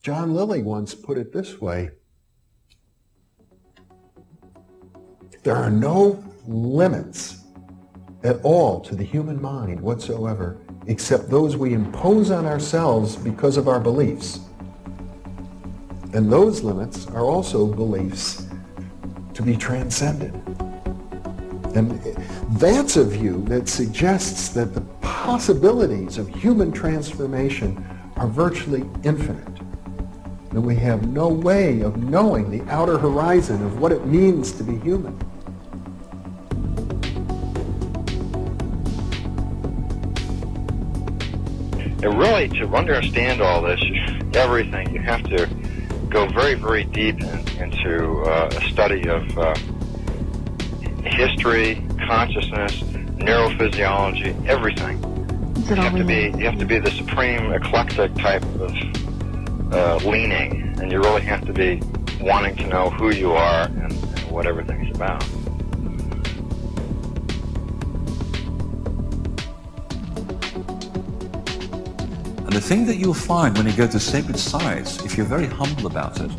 John Lilly once put it this way: there are no limits at all to the human mind whatsoever, except those we impose on ourselves because of our beliefs. And those limits are also beliefs to be transcended. And that's a view that suggests that the possibilities of human transformation are virtually infinite. And we have no way of knowing the outer horizon of what it means to be human. And really, to understand all this, everything, you have to go very, very deep into a study of history, consciousness, neurophysiology, everything. You have to be the supreme eclectic type of leaning, and you really have to be wanting to know who you are and what everything's about. And the thing that you'll find when you go to sacred sites, if you're very humble about it,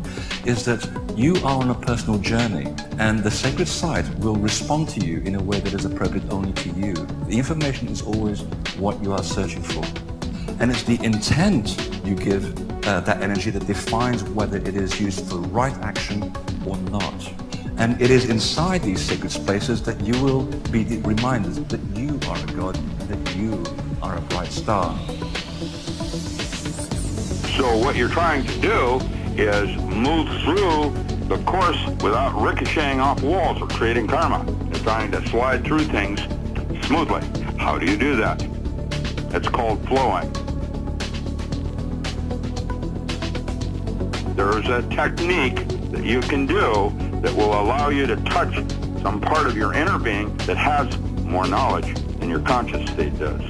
is that you are on a personal journey, and the sacred site will respond to you in a way that is appropriate only to you. The information is always what you are searching for. And it's the intent you give that energy that defines whether it is used for right action or not. And it is inside these sacred spaces that you will be reminded that you are a god, that you are a bright star. So what you're trying to do is move through the course without ricocheting off walls or creating karma. You're trying to slide through things smoothly. How do you do that? It's called flowing. There's a technique that you can do that will allow you to touch some part of your inner being that has more knowledge than your conscious state does.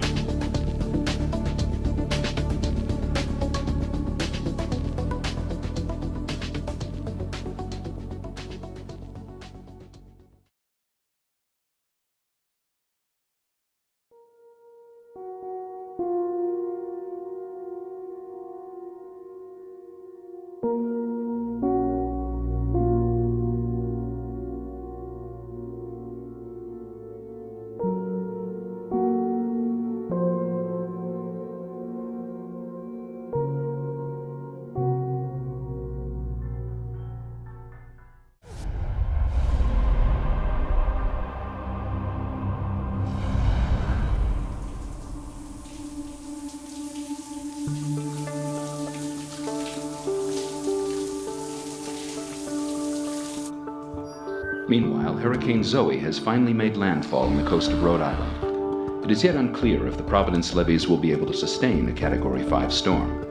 Meanwhile, Hurricane Zoe has finally made landfall on the coast of Rhode Island. It is yet unclear if the Providence levees will be able to sustain a Category 5 storm.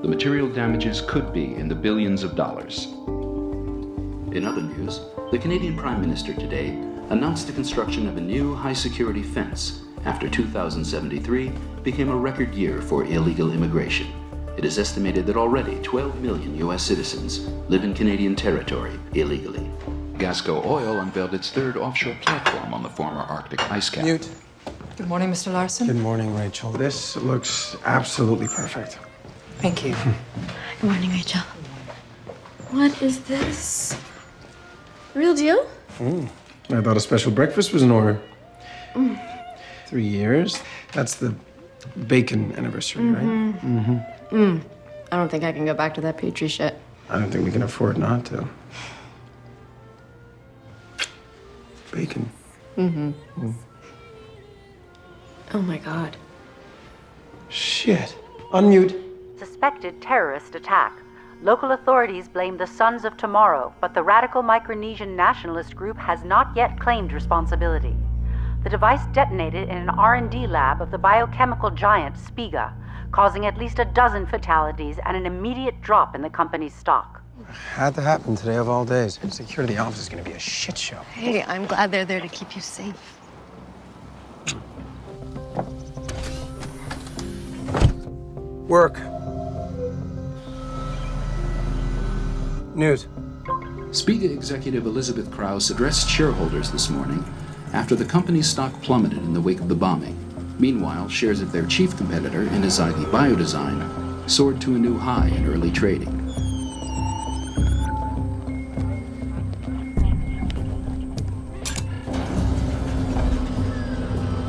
The material damages could be in the billions of dollars. In other news, the Canadian Prime Minister today announced the construction of a new high-security fence after 2073 became a record year for illegal immigration. It is estimated that already 12 million U.S. citizens live in Canadian territory illegally. Gasco Oil unveiled its third offshore platform on the former Arctic ice cap. Mute. Good morning, Mr. Larson. Good morning, Rachel. This looks absolutely perfect. Thank you. Good morning, Rachel. What is this? Real deal? I thought a special breakfast was in order. 3 years. That's the bacon anniversary, right? I don't think I can go back to that Petri shit. I don't think we can afford not to. Bacon. Oh my God. Shit. Unmute. Suspected terrorist attack. Local authorities blame the Sons of Tomorrow, but the radical Micronesian nationalist group has not yet claimed responsibility. The device detonated in an R&D lab of the biochemical giant Spiga, causing at least a dozen fatalities and an immediate drop in the company's stock. Had to happen today of all days. Security office is going to be a shit show. Hey, I'm glad they're there to keep you safe. Work. News. Spiga executive Elizabeth Krauss addressed shareholders this morning after the company's stock plummeted in the wake of the bombing. Meanwhile, shares of their chief competitor, Inazagi Biodesign, soared to a new high in early trading.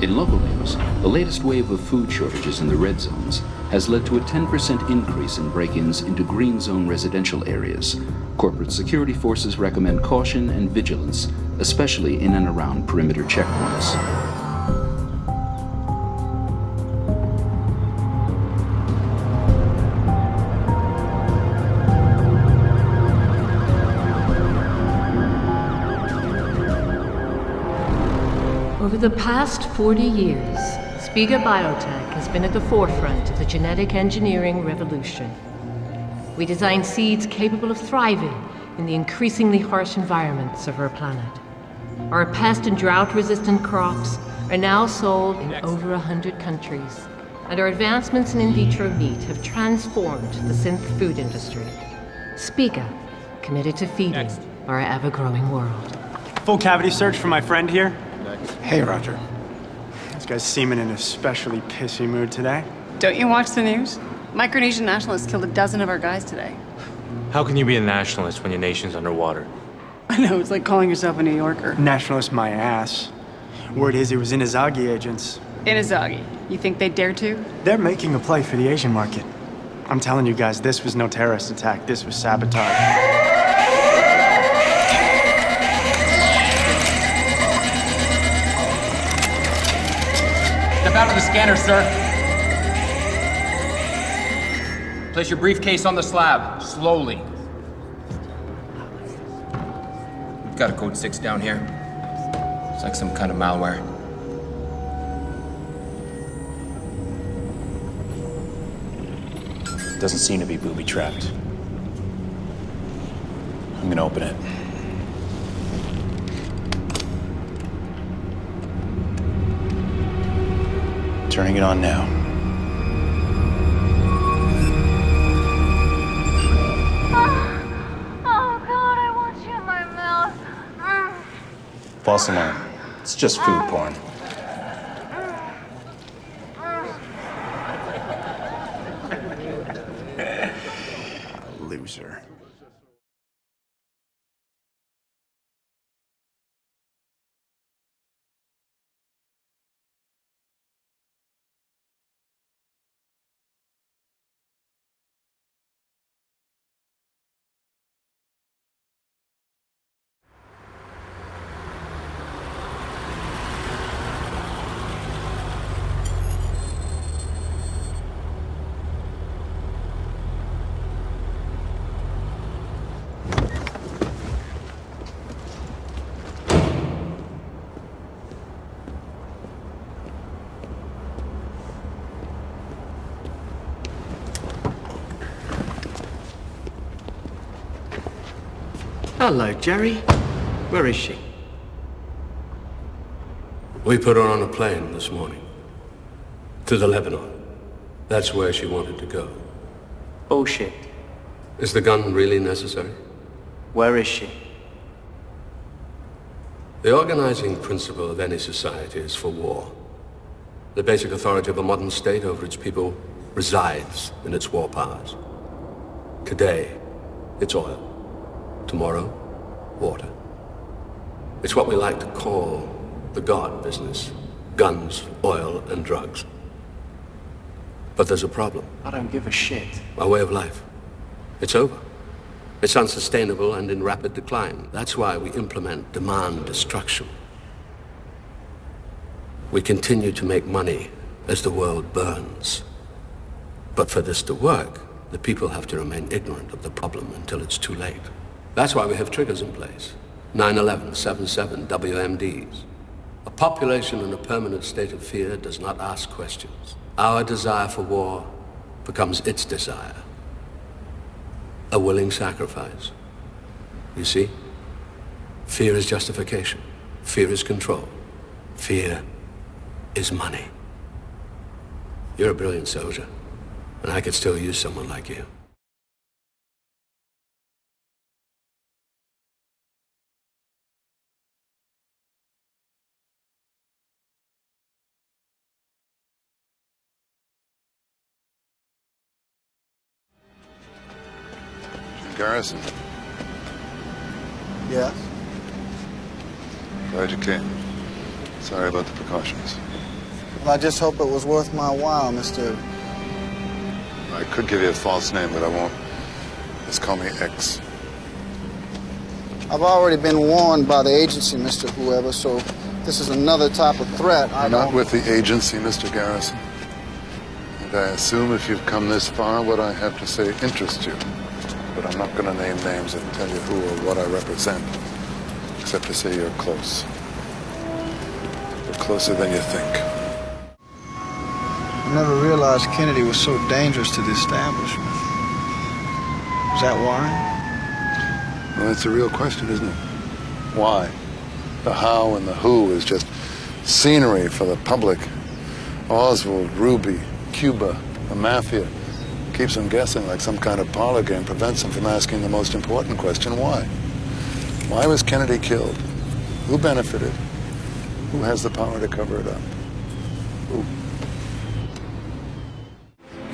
In local news, the latest wave of food shortages in the red zones has led to a 10% increase in break-ins into green zone residential areas. Corporate security forces recommend caution and vigilance, especially in and around perimeter checkpoints. Over the past 40 years, Spiga Biotech has been at the forefront of the genetic engineering revolution. We design seeds capable of thriving in the increasingly harsh environments of our planet. Our pest and drought-resistant crops are now sold in over 100 countries, and our advancements in in vitro meat have transformed the synth food industry. Spiga, committed to feeding our ever-growing world. Full cavity search for my friend here. Hey, Roger. This guy's seeming in an especially pissy mood today. Don't you watch the news? Micronesian nationalists killed a dozen of our guys today. How can you be a nationalist when your nation's underwater? I know, it's like calling yourself a New Yorker. Nationalist my ass. Word is he was Inazagi agents. Inazagi? You think they'd dare to? They're making a play for the Asian market. I'm telling you guys, this was no terrorist attack. This was sabotage. Step out of the scanner, sir. Place your briefcase on the slab, slowly. We've got a code 6 down here. It's like some kind of malware. Doesn't seem to be booby-trapped. I'm gonna open it. Turning it on now. Oh God, I want you in my mouth. False alarm. It's just food porn. Loser. Hello, Jerry. Where is she? We put her on a plane this morning. To the Lebanon. That's where she wanted to go. Bullshit. Is the gun really necessary? Where is she? The organizing principle of any society is for war. The basic authority of a modern state over its people resides in its war powers. Today, it's oil. Tomorrow, water. It's what we like to call the God business. Guns, oil, and drugs. But there's a problem. I don't give a shit. Our way of life. It's over. It's unsustainable and in rapid decline. That's why we implement demand destruction. We continue to make money as the world burns. But for this to work, the people have to remain ignorant of the problem until it's too late. That's why we have triggers in place. 9/11, 7/7, WMDs. A population in a permanent state of fear does not ask questions. Our desire for war becomes its desire. A willing sacrifice. You see? Fear is justification. Fear is control. Fear is money. You're a brilliant soldier, and I could still use someone like you. Garrison. Yes? Glad you came. Sorry about the precautions. Well, I just hope it was worth my while, Mr. I could give you a false name, but I won't. Just call me X. I've already been warned by the agency, Mr. Whoever, so this is another type of threat. I'm not with the agency, Mr. Garrison. And I assume if you've come this far, what I have to say interests you. But I'm not going to name names and tell you who or what I represent, except to say you're close. You're closer than you think. I never realized Kennedy was so dangerous to the establishment. Is that why? Well, that's a real question, isn't it? Why? The how and the who is just scenery for the public. Oswald, Ruby, Cuba, the mafia. Keeps them guessing like some kind of parlor game, prevents them from asking the most important question, why? Why was Kennedy killed? Who benefited? Who has the power to cover it up? Who?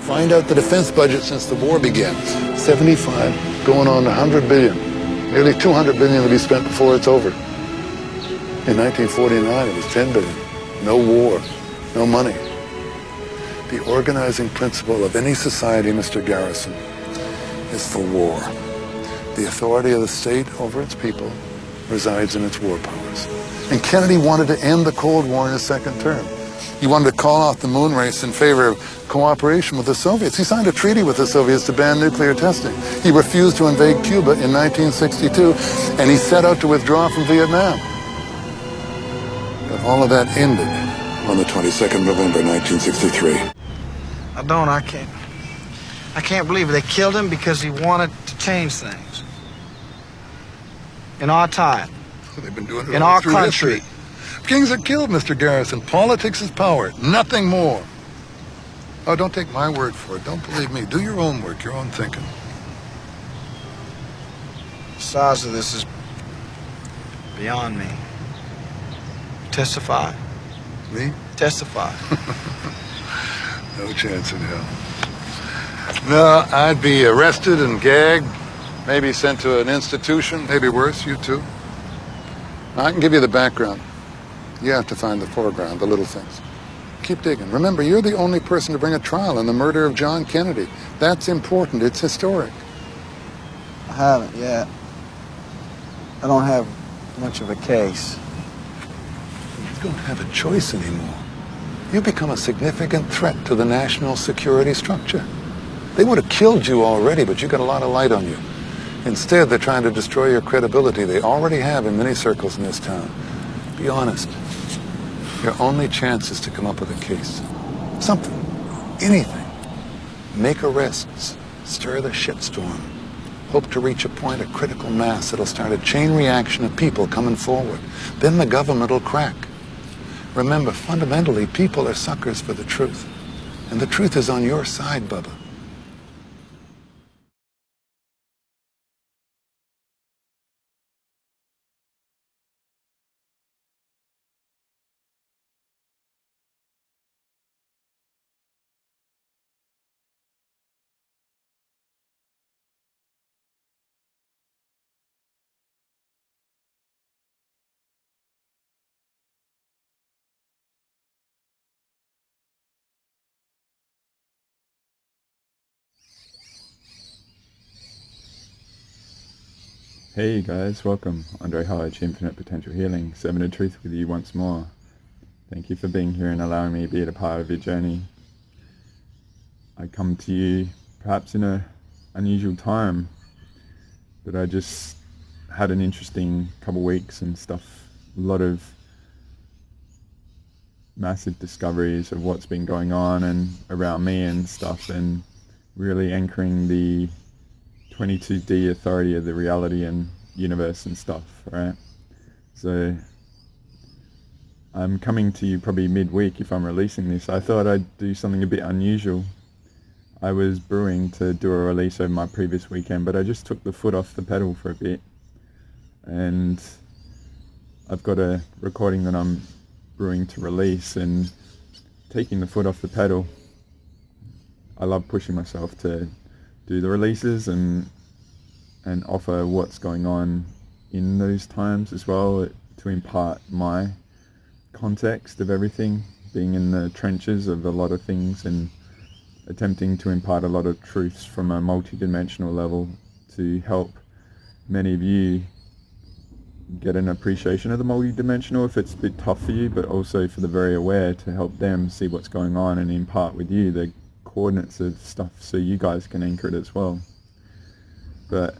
Find out the defense budget since the war began. 75, going on 100 billion. Nearly 200 billion to be spent before it's over. In 1949, it was 10 billion. No war, no money. The organizing principle of any society, Mr. Garrison, is for war. The authority of the state over its people resides in its war powers. And Kennedy wanted to end the Cold War in his second term. He wanted to call off the moon race in favor of cooperation with the Soviets. He signed a treaty with the Soviets to ban nuclear testing. He refused to invade Cuba in 1962, and he set out to withdraw from Vietnam. But all of that ended on the 22nd of November, 1963. I can't believe it. They killed him because he wanted to change things. In our time. They've been doing it in all our through country. history. Kings are killed, Mr. Garrison. Politics is power, nothing more. Oh, don't take my word for it. Don't believe me. Do your own work, your own thinking. The size of this is beyond me. Testify. Me? Testify. No chance in hell. No, I'd be arrested and gagged, maybe sent to an institution, maybe worse, you too. I can give you the background. You have to find the foreground, the little things. Keep digging. Remember, you're the only person to bring a trial in the murder of John Kennedy. That's important. It's historic. I haven't yet. I don't have much of a case. You don't have a choice anymore. You've become a significant threat to the national security structure. They would have killed you already, but you got a lot of light on you. Instead, they're trying to destroy your credibility. They already have in many circles in this town. Be honest. Your only chance is to come up with a case. Something. Anything. Make arrests. Stir the shitstorm. Hope to reach a point of critical mass that'll start a chain reaction of people coming forward. Then the government will crack. Remember, fundamentally, people are suckers for the truth. And the truth is on your side, Bubba. Hey guys, welcome. Andre Hodge, Infinite Potential Healing, 7 of Truth with you once more. Thank you for being here and allowing me to be a part of your journey. I come to you perhaps in an unusual time, but I just had an interesting couple weeks and stuff. A lot of massive discoveries of what's been going on and around me and stuff, and really anchoring the 22D authority of the reality and universe and stuff, right? So I'm coming to you probably midweek if I'm releasing this. I thought I'd do something a bit unusual. I was brewing to do a release over my previous weekend, but I just took the foot off the pedal for a bit, and I've got a recording that I'm brewing to release, and taking the foot off the pedal, I love pushing myself to do the releases and offer what's going on in those times as well, to impart my context of everything, being in the trenches of a lot of things and attempting to impart a lot of truths from a multidimensional level to help many of you get an appreciation of the multidimensional if it's a bit tough for you, but also for the very aware to help them see what's going on and impart with you the coordinates of stuff so you guys can anchor it as well. But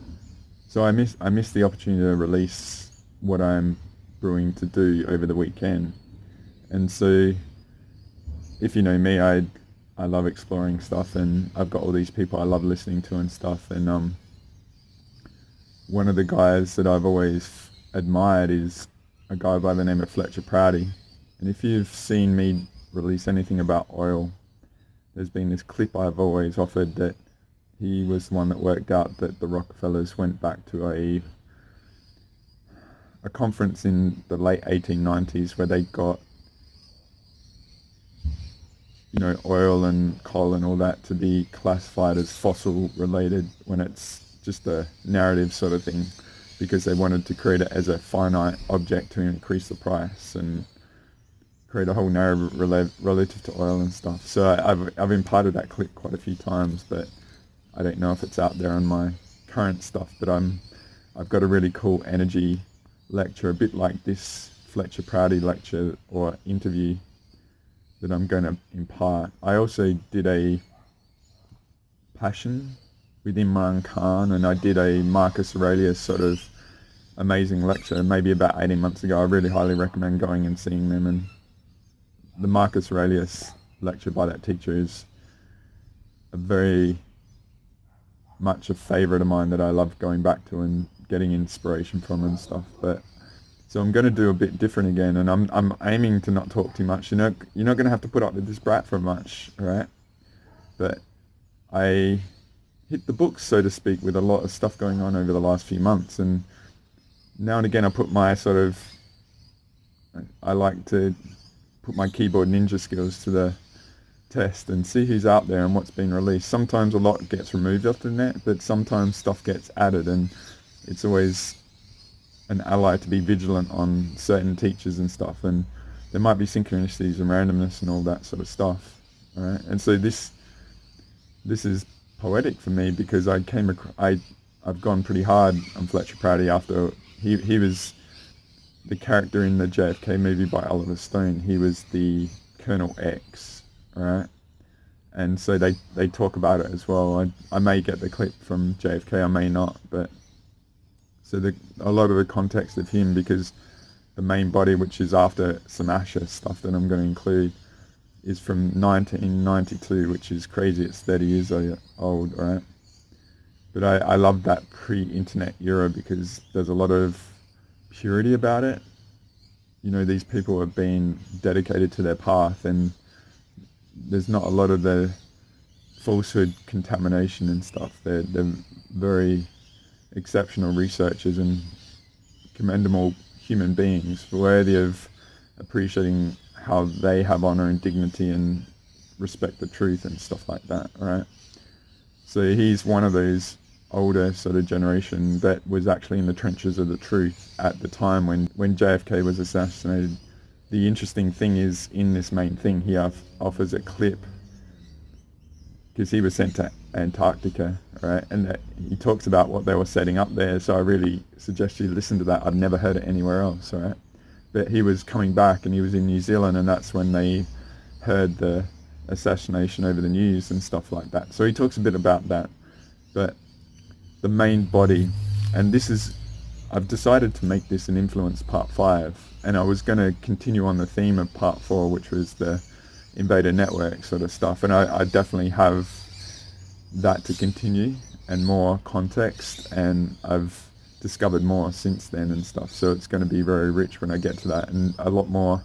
so I missed the opportunity to release what I'm brewing to do over the weekend. And so if you know me, I love exploring stuff, and I've got all these people I love listening to and stuff, and one of the guys that I've always admired is a guy by the name of Fletcher Prouty. And if you've seen me release anything about oil, there's been this clip I've always offered that he was the one that worked out that the Rockefellers went back to a conference in the late 1890s where they got, you know, oil and coal and all that to be classified as fossil related when it's just a narrative sort of thing, because they wanted to create it as a finite object to increase the price and create a whole narrative relative to oil and stuff. So I've imparted that clip quite a few times, but I don't know if it's out there on my current stuff. But I've got a really cool energy lecture, a bit like this Fletcher Prouty lecture or interview that I'm going to impart. I also did a Passion with Imran Khan, and I did a Marcus Aurelius sort of amazing lecture maybe about 18 months ago. I really highly recommend going and seeing them. And the Marcus Aurelius lecture by that teacher is a very much a favorite of mine that I love going back to and getting inspiration from and stuff. But so I'm going to do a bit different again, and I'm aiming to not talk too much. You know, you're not going to have to put up with this brat for much, right? But I hit the books, so to speak, with a lot of stuff going on over the last few months, and now and again I put my I like to put my keyboard ninja skills to the test and see who's out there and what's been released. Sometimes a lot gets removed off the net, but sometimes stuff gets added, and it's always an ally to be vigilant on certain teachers and stuff, and there might be synchronicities and randomness and all that sort of stuff, all right? And so this is poetic for me, because I've gone pretty hard on Fletcher Prouty after he was the character in the JFK movie by Oliver Stone. He was the Colonel X, right? And so they talk about it as well. I may get the clip from JFK, I may not, but so a lot of the context of him, because the main body, which is after some Asher stuff that I'm going to include, is from 1992, which is crazy. It's 30 years old, right? But I love that pre-internet era because there's a lot of purity about it. You know, these people have been dedicated to their path, and there's not a lot of the falsehood contamination and stuff. They're very exceptional researchers and commendable human beings, worthy of appreciating how they have honor and dignity and respect the truth and stuff like that, right? So he's one of those older sort of generation that was actually in the trenches of the truth at the time when JFK was assassinated. The interesting thing is, in this main thing, he offers a clip, because he was sent to Antarctica, right? And he talks about what they were setting up there, so I really suggest you listen to that. I've never heard it anywhere else, right? But he was coming back, and he was in New Zealand, and that's when they heard the assassination over the news and stuff like that. So he talks a bit about that. But the main body, and I've decided to make this an influence part 5, and I was going to continue on the theme of part 4, which was the invader network sort of stuff, and I definitely have that to continue and more context, and I've discovered more since then and stuff, so it's going to be very rich when I get to that, and a lot more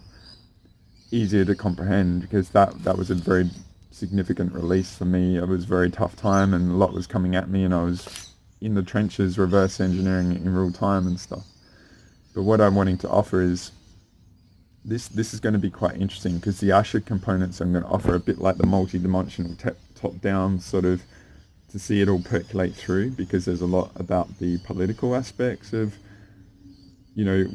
easier to comprehend, because that was a very significant release for me. It was a very tough time, and a lot was coming at me, and I was in the trenches reverse engineering in real time and stuff. But what I'm wanting to offer is this is going to be quite interesting, because the Asher components I'm going to offer a bit like the multidimensional top-down sort of, to see it all percolate through, because there's a lot about the political aspects of, you know,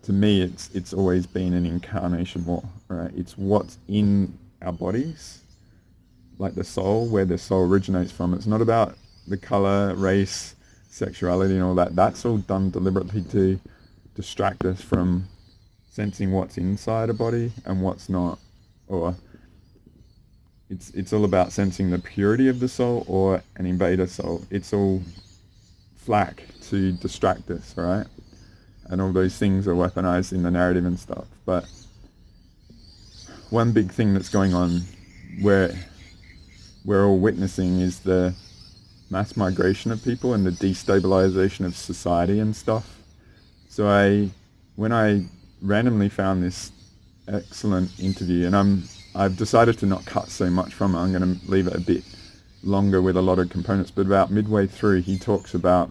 to me, it's always been an incarnation war, right? It's what's in our bodies, like the soul, where the soul originates from. It's not about the color, race, sexuality and all that. That's all done deliberately to distract us from sensing what's inside a body and what's not. Or it's all about sensing the purity of the soul or an invader soul. It's all flack to distract us, right? And all those things are weaponized in the narrative and stuff. But one big thing that's going on where we're all witnessing is the mass migration of people and the destabilization of society and stuff. So when I randomly found this excellent interview, and I've decided to not cut so much from it, I'm going to leave it a bit longer with a lot of components, but about midway through he talks about,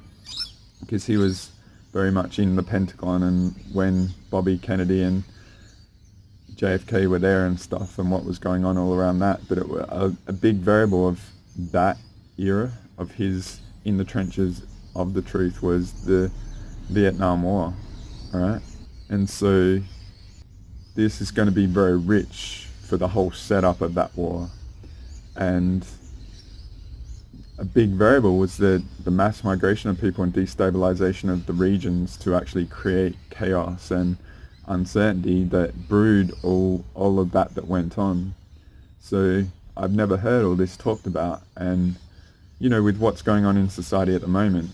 because he was very much in the Pentagon and when Bobby Kennedy and JFK were there and stuff and what was going on all around that, but it was a big variable of that era of his in the trenches of the truth was the Vietnam War, alright? And so this is going to be very rich for the whole setup of that war. And a big variable was the mass migration of people and destabilization of the regions to actually create chaos and uncertainty that brewed all of that went on. So I've never heard all this talked about, and you know, with what's going on in society at the moment,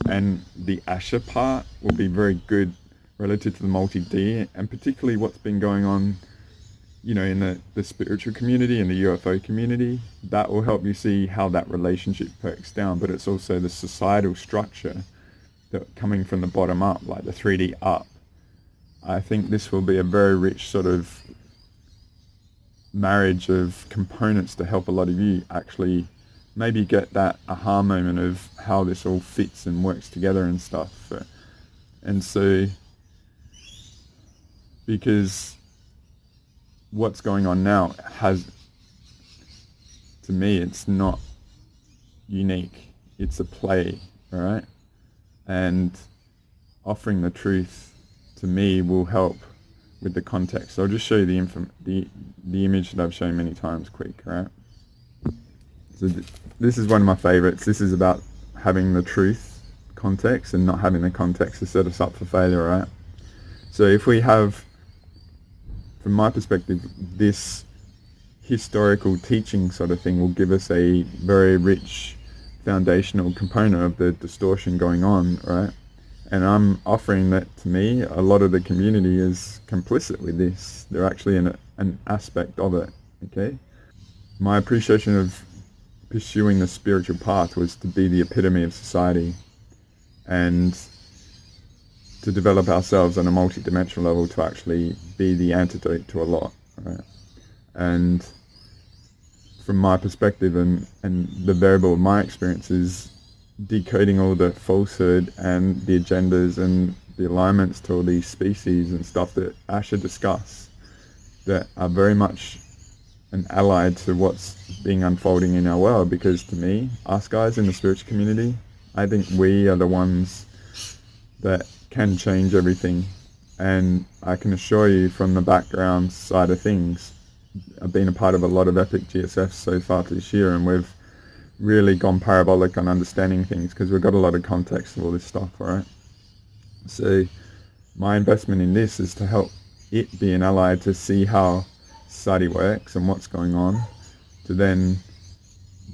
and the Asher part will be very good relative to the MultiD, and particularly what's been going on, you know, in the spiritual community and the UFO community. That will help you see how that relationship breaks down. But it's also the societal structure that coming from the bottom up, like the 3D up. I think this will be a very rich sort of marriage of components to help a lot of you actually maybe get that aha moment of how this all fits and works together and stuff. And so, because what's going on now has, to me, it's not unique. It's a play, all right? And offering the truth, to me, will help with the context. So I'll just show you the image that I've shown many times quick, right? So this is one of my favorites. This is about having the truth context and not having the context to set us up for failure, right? So if we have, from my perspective, this historical teaching sort of thing will give us a very rich foundational component of the distortion going on, right? And I'm offering that, to me, a lot of the community is complicit with this. They're actually an aspect of it, okay? My appreciation of pursuing the spiritual path was to be the epitome of society and to develop ourselves on a multidimensional level to actually be the antidote to a lot, right? And from my perspective and the variable of my experience is decoding all the falsehood and the agendas and the alignments to all these species and stuff that Asher discuss that are very much an ally to what's being unfolding in our world. Because to me, us guys in the spiritual community, I think we are the ones that can change everything. And I can assure you from the background side of things, I've been a part of a lot of epic GSFs so far this year, and we've really gone parabolic on understanding things because we've got a lot of context of all this stuff, right? So my investment in this is to help it be an ally to see how society works and what's going on, to then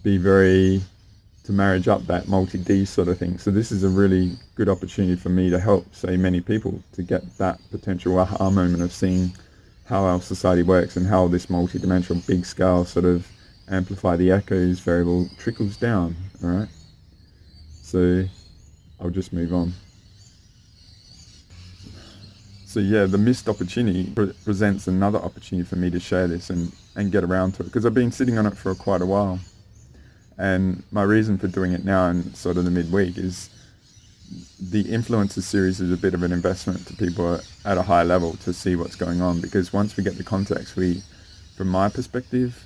be to marriage up that MultiD sort of thing. So this is a really good opportunity for me to help, say, many people to get that potential aha moment of seeing how our society works and how this multidimensional big scale sort of amplify the echoes variable trickles down, all right? So I'll just move on. So yeah, the missed opportunity presents another opportunity for me to share this and get around to it, because I've been sitting on it for quite a while. And my reason for doing it now in sort of the midweek is the Influencers series is a bit of an investment to people at a high level to see what's going on, because once we get the context, from my perspective,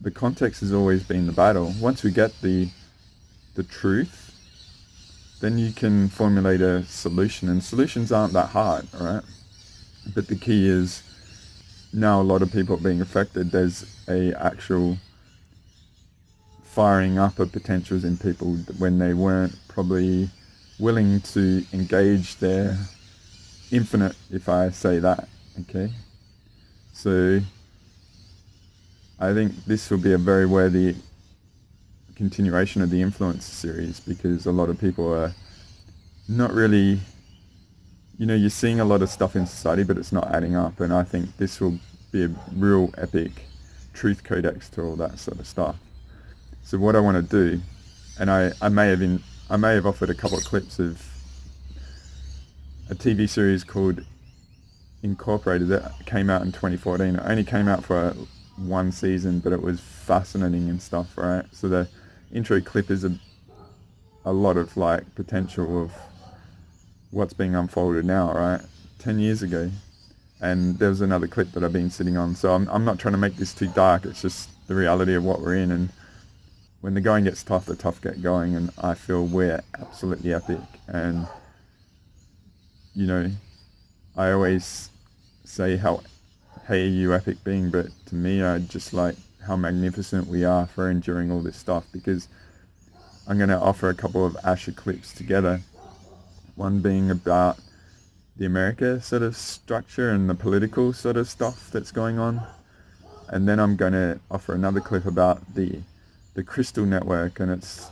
the context has always been the battle. Once we get the truth, then you can formulate a solution, and solutions aren't that hard, all right? But the key is, now a lot of people are being affected. There's a actual firing up of potentials in people when they weren't probably willing to engage their infinite, if I say that, okay? So I think this will be a very worthy continuation of the influence series, because a lot of people are not really, you're seeing a lot of stuff in society, but it's not adding up. And I think this will be a real epic truth codex to all that sort of stuff. So what I want to do, and I may have offered a couple of clips of a TV series called Incorporated that came out in 2014. It only came out for one season, but it was fascinating and stuff, right? So the intro clip is a lot of like potential of what's being unfolded now, right? 10 years ago. And there was another clip that I've been sitting on. So I'm not trying to make this too dark. It's just the reality of what we're in. And when the going gets tough, the tough get going. And I feel we're absolutely epic. And, I always say hey, you epic being, but to me, I just like how magnificent we are for enduring all this stuff, because I'm going to offer a couple of Asher clips together. One being about the America sort of structure and the political sort of stuff that's going on. And then I'm going to offer another clip about the Crystal Network, and it's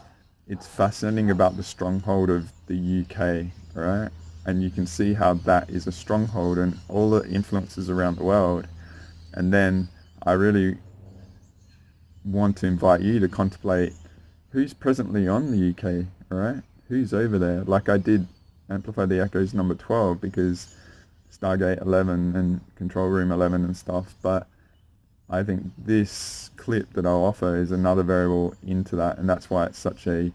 fascinating about the stronghold of the UK, right? And you can see how that is a stronghold and all the influences around the world. And then I really want to invite you to contemplate who's presently on the UK, all right? Who's over there? Like I did Amplify the Echoes number 12, because Stargate 11 and Control Room 11 and stuff. But I think this clip that I'll offer is another variable into that. And that's why it's such a,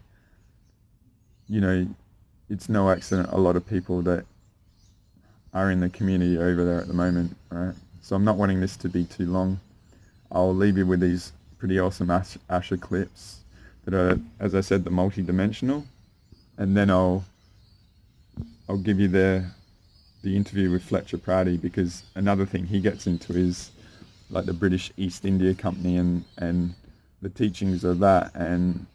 it's no accident a lot of people that are in the community over there at the moment, right? So I'm not wanting this to be too long. I'll leave you with these pretty awesome Asher clips that are, as I said, the multidimensional. And then I'll give you the interview with Fletcher Prouty, because another thing he gets into is like the British East India Company and the teachings of that, and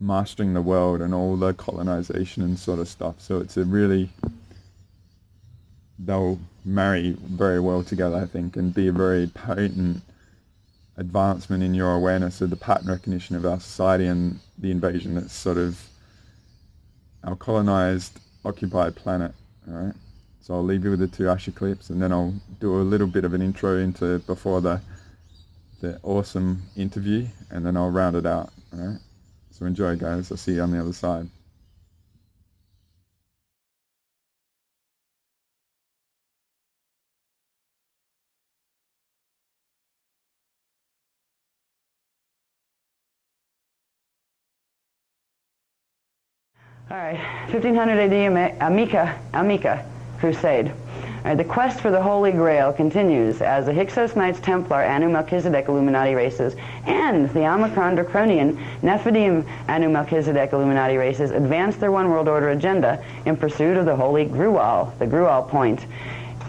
mastering the world and all the colonization and sort of stuff. So it's they'll marry very well together, I think, and be a very potent advancement in your awareness of the pattern recognition of our society and the invasion that's sort of our colonized, occupied planet, all right? So I'll leave you with the two Asher clips, and then I'll do a little bit of an intro into before the awesome interview, and then I'll round it out, all right? So enjoy, guys. I'll see you on the other side. All right, 1500 AD, Amica Crusade. All right, the quest for the Holy Grail continues as the Hyksos Knights Templar Anu Melchizedek Illuminati races and the Omicron Draconian Nephidim Anu Melchizedek Illuminati races advance their One World Order agenda in pursuit of the Holy Grual, the Grual Point,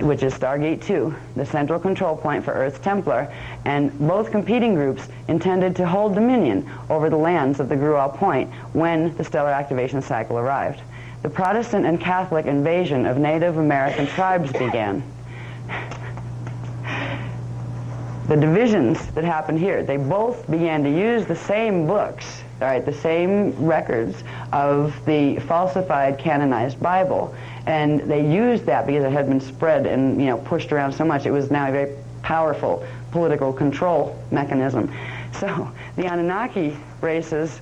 which is Stargate 2, the central control point for Earth's Templar, and both competing groups intended to hold dominion over the lands of the Grual Point when the stellar activation cycle arrived. The Protestant and Catholic invasion of Native American tribes began. The divisions that happened here, they both began to use the same books, all right, the same records of the falsified canonized Bible. And they used that because it had been spread and pushed around so much. It was now a very powerful political control mechanism. So the Anunnaki races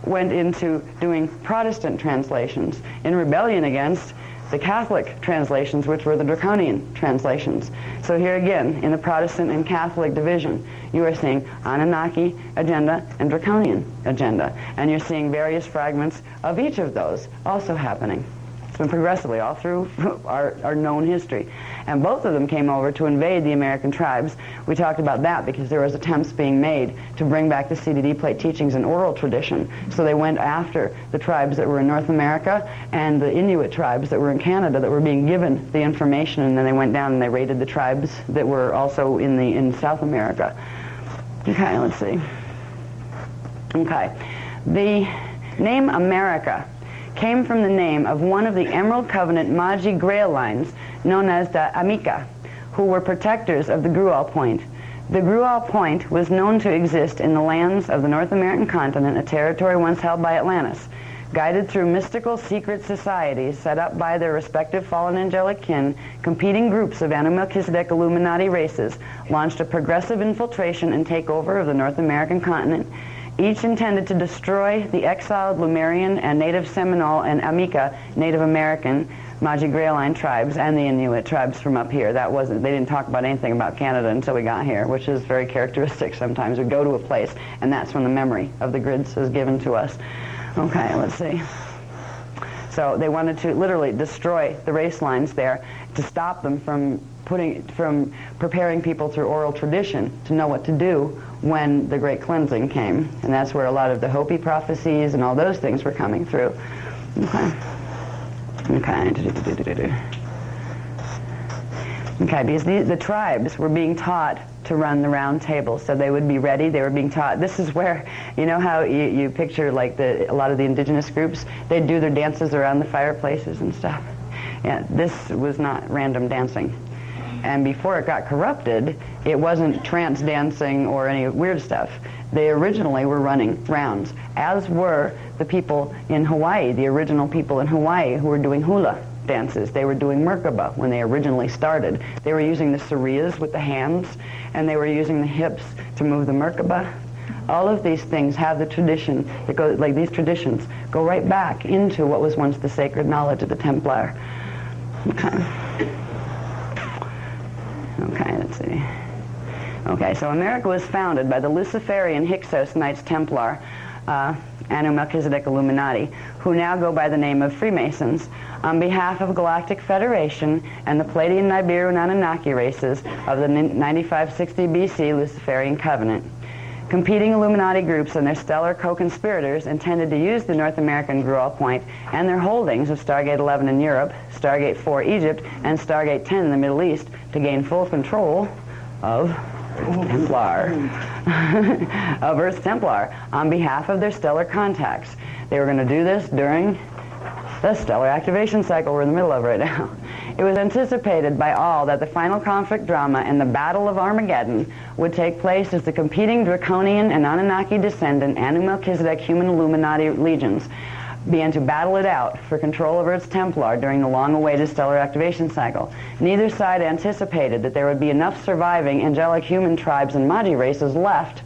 went into doing Protestant translations in rebellion against the Catholic translations, which were the Draconian translations. So here again, in the Protestant and Catholic division, you are seeing Anunnaki agenda and Draconian agenda. And you're seeing various fragments of each of those also happening. It's been progressively all through our known history. And both of them came over to invade the American tribes. We talked about that because there was attempts being made to bring back the CDD plate teachings in oral tradition. So they went after the tribes that were in North America and the Inuit tribes that were in Canada that were being given the information, and then they went down and they raided the tribes that were also in South America. Okay, let's see. Okay. The name America came from the name of one of the Emerald Covenant Maji Grail lines known as the Amica, who were protectors of the Grual Point. The Grual Point was known to exist in the lands of the North American continent, a territory once held by Atlantis. Guided through mystical secret societies set up by their respective fallen angelic kin, competing groups of Anu-Melchizedek Illuminati races launched a progressive infiltration and takeover of the North American continent, each intended to destroy the exiled Lemurian and native Seminole and Amica Native American Maji Grail line tribes and the Inuit tribes from up here. They didn't talk about anything about Canada until we got here, which is very characteristic sometimes. We go to a place and that's when the memory of the grids is given to us. Okay, let's see. So they wanted to literally destroy the race lines there to stop them from preparing people through oral tradition to know what to do when the Great Cleansing came. And that's where a lot of the Hopi prophecies and all those things were coming through. Okay. Okay, because the tribes were being taught to run the round table, so they would be ready. They were being taught. This is where, you know how you picture like a lot of the indigenous groups, they'd do their dances around the fireplaces and stuff. Yeah, this was not random dancing. And before it got corrupted, it wasn't trance dancing or any weird stuff. They originally were running rounds, as were the people in Hawaii, the original people in Hawaii who were doing hula dances. They were doing Merkaba when they originally started. They were using the sariyas with the hands, and they were using the hips to move the Merkaba. All of these things have the tradition that goes, like these traditions go right back into what was once the sacred knowledge of the Templar. Okay. Okay, let's see. Okay, so America was founded by the Luciferian Hyksos Knights Templar, Anu-Melchizedek Illuminati, who now go by the name of Freemasons, on behalf of Galactic Federation and the Pleiadian Nibiru and Anunnaki races of the 9560 BC Luciferian Covenant. Competing Illuminati groups and their stellar co-conspirators intended to use the North American Grual Point and their holdings of Stargate 11 in Europe, Stargate 4 Egypt, and Stargate 10 in the Middle East to gain full control of Earth Templar, of Earth Templar, on behalf of their stellar contacts. They were going to do this during the stellar activation cycle we're in the middle of right now. It was anticipated by all that the final conflict drama and the Battle of Armageddon would take place as the competing Draconian and Anunnaki descendant Anu-Melchizedek human Illuminati legions began to battle it out for control of Earth's Templar during the long-awaited stellar activation cycle. Neither side anticipated that there would be enough surviving angelic human tribes and Maji races left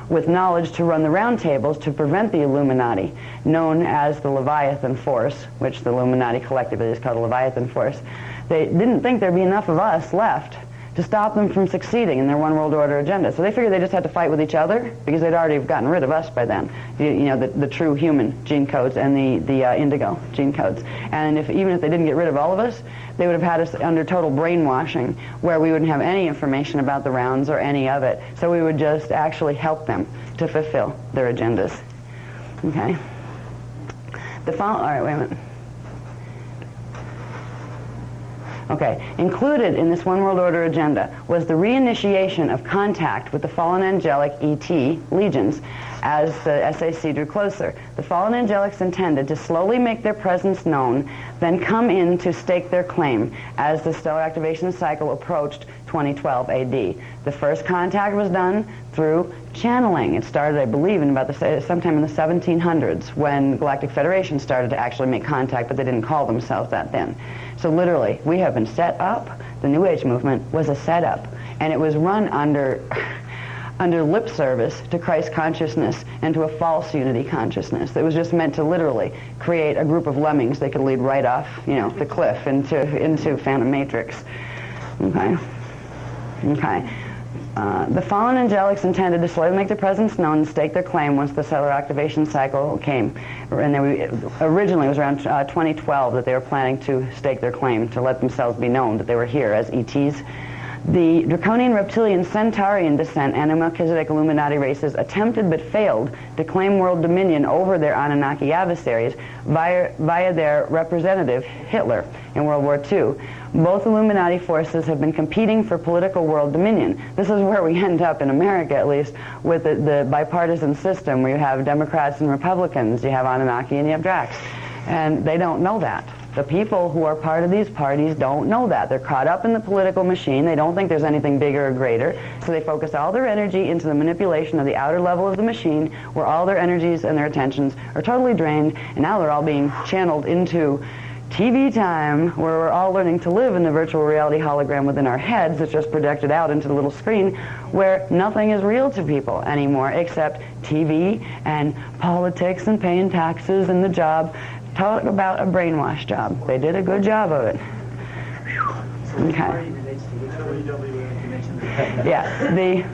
with knowledge to run the round tables to prevent the Illuminati, known as the Leviathan Force, which the Illuminati collectively is called the Leviathan Force. They didn't think there'd be enough of us left to stop them from succeeding in their one world order agenda. So they figured they just had to fight with each other because they'd already gotten rid of us by then. You know, the true human gene codes and the indigo gene codes. And even if they didn't get rid of all of us, they would have had us under total brainwashing where we wouldn't have any information about the rounds or any of it. So we would just actually help them to fulfill their agendas. Okay? All right, wait a minute. Okay, included in this One World Order agenda was the reinitiation of contact with the fallen angelic ET legions as the SAC drew closer. The fallen angelics intended to slowly make their presence known, then come in to stake their claim as the stellar activation cycle approached 2012 AD. The first contact was done through channeling. It started, I believe, in about sometime in the 1700s when Galactic Federation started to actually make contact, but they didn't call themselves that then. So literally, we have been set up. The New Age movement was a setup, and it was run under lip service to Christ consciousness and to a false unity consciousness. That was just meant to literally create a group of lemmings they could lead right off, you know, the cliff into Phantom Matrix. Okay. Okay. The fallen angelics intended to slowly make their presence known and stake their claim once the stellar activation cycle came. And originally it was around 2012 that they were planning to stake their claim, to let themselves be known that they were here as ETs. The Draconian, Reptilian, Centaurian descent and Melchizedek Illuminati races attempted but failed to claim world dominion over their Anunnaki adversaries via their representative, Hitler, in World War II. Both Illuminati forces have been competing for political world dominion. This is where we end up, in America at least, with the bipartisan system where you have Democrats and Republicans, you have Anunnaki and you have Dracs. And they don't know that. The people who are part of these parties don't know that. They're caught up in the political machine. They don't think there's anything bigger or greater. So they focus all their energy into the manipulation of the outer level of the machine, where all their energies and their attentions are totally drained, and now they're all being channeled into TV time, where we're all learning to live in the virtual reality hologram within our heads that's just projected out into the little screen, where nothing is real to people anymore except TV and politics and paying taxes and the job. Talk about a brainwash job. They did a good job of it. Okay. Yeah, the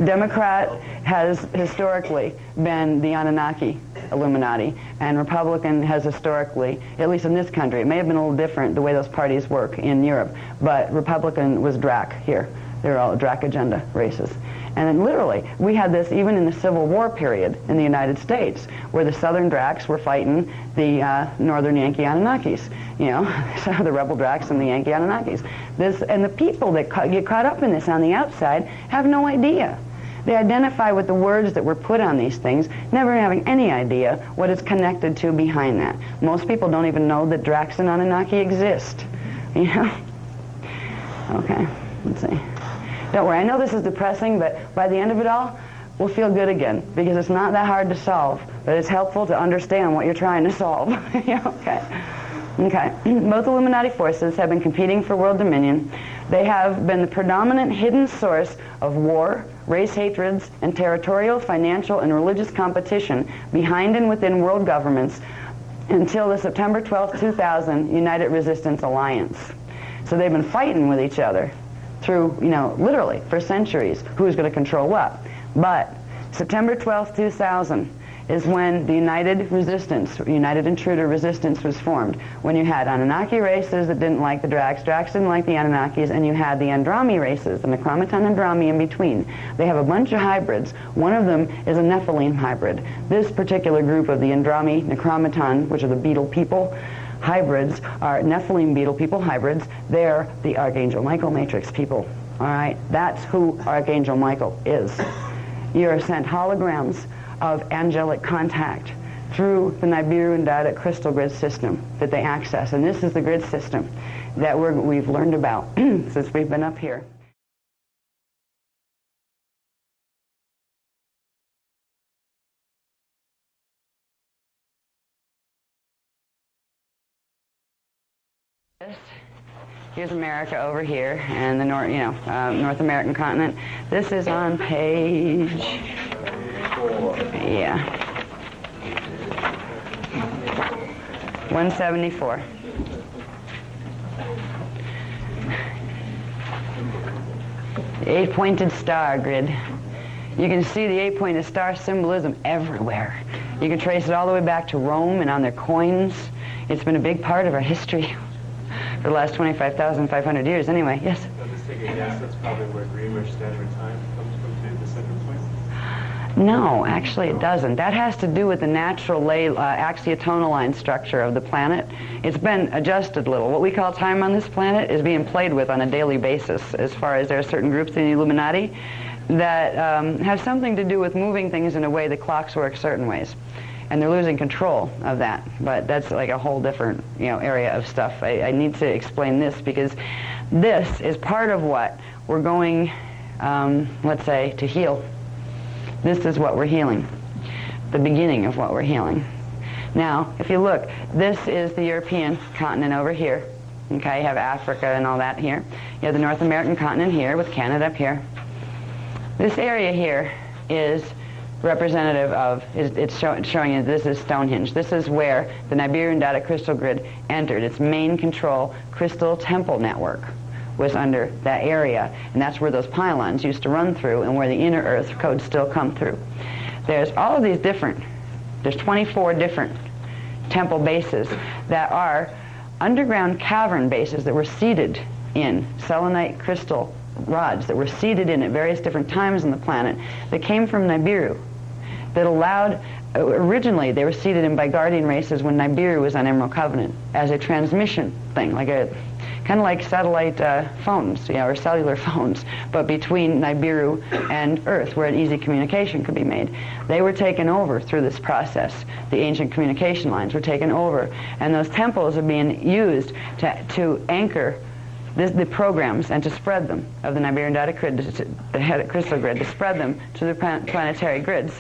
Democrat has historically been the Anunnaki Illuminati, and Republican has historically, at least in this country, it may have been a little different the way those parties work in Europe, but Republican was Drac here. They're all Drac agenda races. And then literally, we had this even in the Civil War period in the United States, where the Southern Dracs were fighting the Northern Yankee Anunnakis, you know, so the rebel Dracs and the Yankee Anunnakis. And the people that get caught up in this on the outside have no idea. They identify with the words that were put on these things, never having any idea what it's connected to behind that. Most people don't even know that Dracs and Anunnaki exist, you know? Okay, let's see. Don't worry, I know this is depressing, but by the end of it all, we'll feel good again, because it's not that hard to solve, but it's helpful to understand what you're trying to solve. Okay. Okay. Both Illuminati forces have been competing for world dominion. They have been the predominant hidden source of war, race hatreds, and territorial, financial, and religious competition behind and within world governments until the September 12, 2000 United Resistance Alliance. So they've been fighting with each other through, you know, literally for centuries, who's going to control what. But September 12th, 2000 is when the United Resistance, United Intruder Resistance was formed. When you had Anunnaki races that didn't like the Dracs, Dracs didn't like the Anunnakis, and you had the Andromi races, the Necromaton and Andromi in between. They have a bunch of hybrids. One of them is a Nephilim hybrid. This particular group of the Andromi, Necromaton, which are the beetle people, hybrids are Nephilim beetle people hybrids. They're the Archangel Michael Matrix people. All right, that's who Archangel Michael is. You're sent holograms of angelic contact through the Nibiru and Dada crystal grid system that they access. And this is the grid system that we've learned about since we've been up here. Here's America over here, and the North American continent. This is on page, yeah, 174. The 8-pointed star grid. You can see the 8-pointed star symbolism everywhere. You can trace it all the way back to Rome and on their coins. It's been a big part of our history for the last 25,500 years anyway. Yes? I'll just take a guess. That's probably where Greenwich Standard Time comes from, the center point? No, actually it doesn't. That has to do with the natural axiotonal line structure of the planet. It's been adjusted a little. What we call time on this planet is being played with on a daily basis, as far as there are certain groups in the Illuminati that have something to do with moving things in a way the clocks work certain ways. And they're losing control of that. But that's like a whole different, area of stuff. I need to explain this because this is part of what we're going, let's say, to heal. This is what we're healing, the beginning of what we're healing. Now, if you look, this is the European continent over here. Okay, you have Africa and all that here. You have the North American continent here with Canada up here. This area here is representative of, it's showing you this is Stonehenge. This is where the Nibiru and Dada crystal grid entered, its main control crystal temple network, was under that area, and that's where those pylons used to run through and where the inner earth codes still come through. There's all of these different, there's 24 different temple bases that are underground cavern bases that were seeded in selenite crystal rods that were seeded in at various different times on the planet that came from Nibiru, that allowed, originally they were seeded in by guardian races when Nibiru was on Emerald Covenant as a transmission thing, like a kind of like satellite phones, or cellular phones, but between Nibiru and Earth, where an easy communication could be made. They were taken over through this process. The ancient communication lines were taken over, and those temples are being used to anchor the programs and to spread them of the Nibirian data grid, the crystal grid, to spread them to the planetary grids.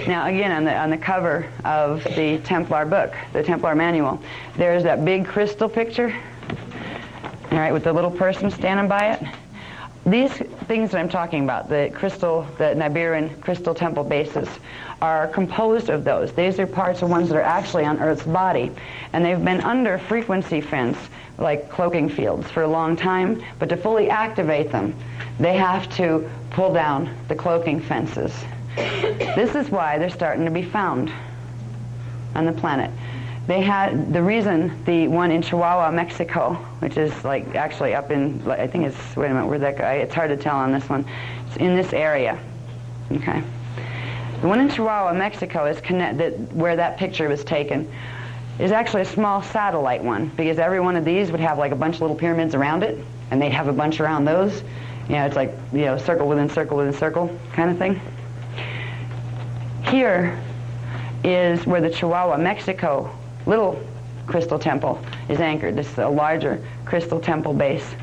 Now, again, on the cover of the Templar book, the Templar manual, there's that big crystal picture, all right, with the little person standing by it. These things that I'm talking about, the Nibirian crystal temple bases, are composed of those. These are parts of ones that are actually on Earth's body, and they've been under frequency fence, like cloaking fields, for a long time, but to fully activate them, they have to pull down the cloaking fences. This is why they're starting to be found on the planet. They had, the reason the one in Chihuahua, Mexico, which is like actually up in, I think it's, wait a minute, where'd that go? It's hard to tell on this one. It's in this area, okay? The one in Chihuahua, Mexico is connected, where that picture was taken, is actually a small satellite one, because every one of these would have like a bunch of little pyramids around it, and they'd have a bunch around those. It's like, circle within circle within circle kind of thing. Here is where the Chihuahua, Mexico little crystal temple is anchored. This is a larger crystal temple base.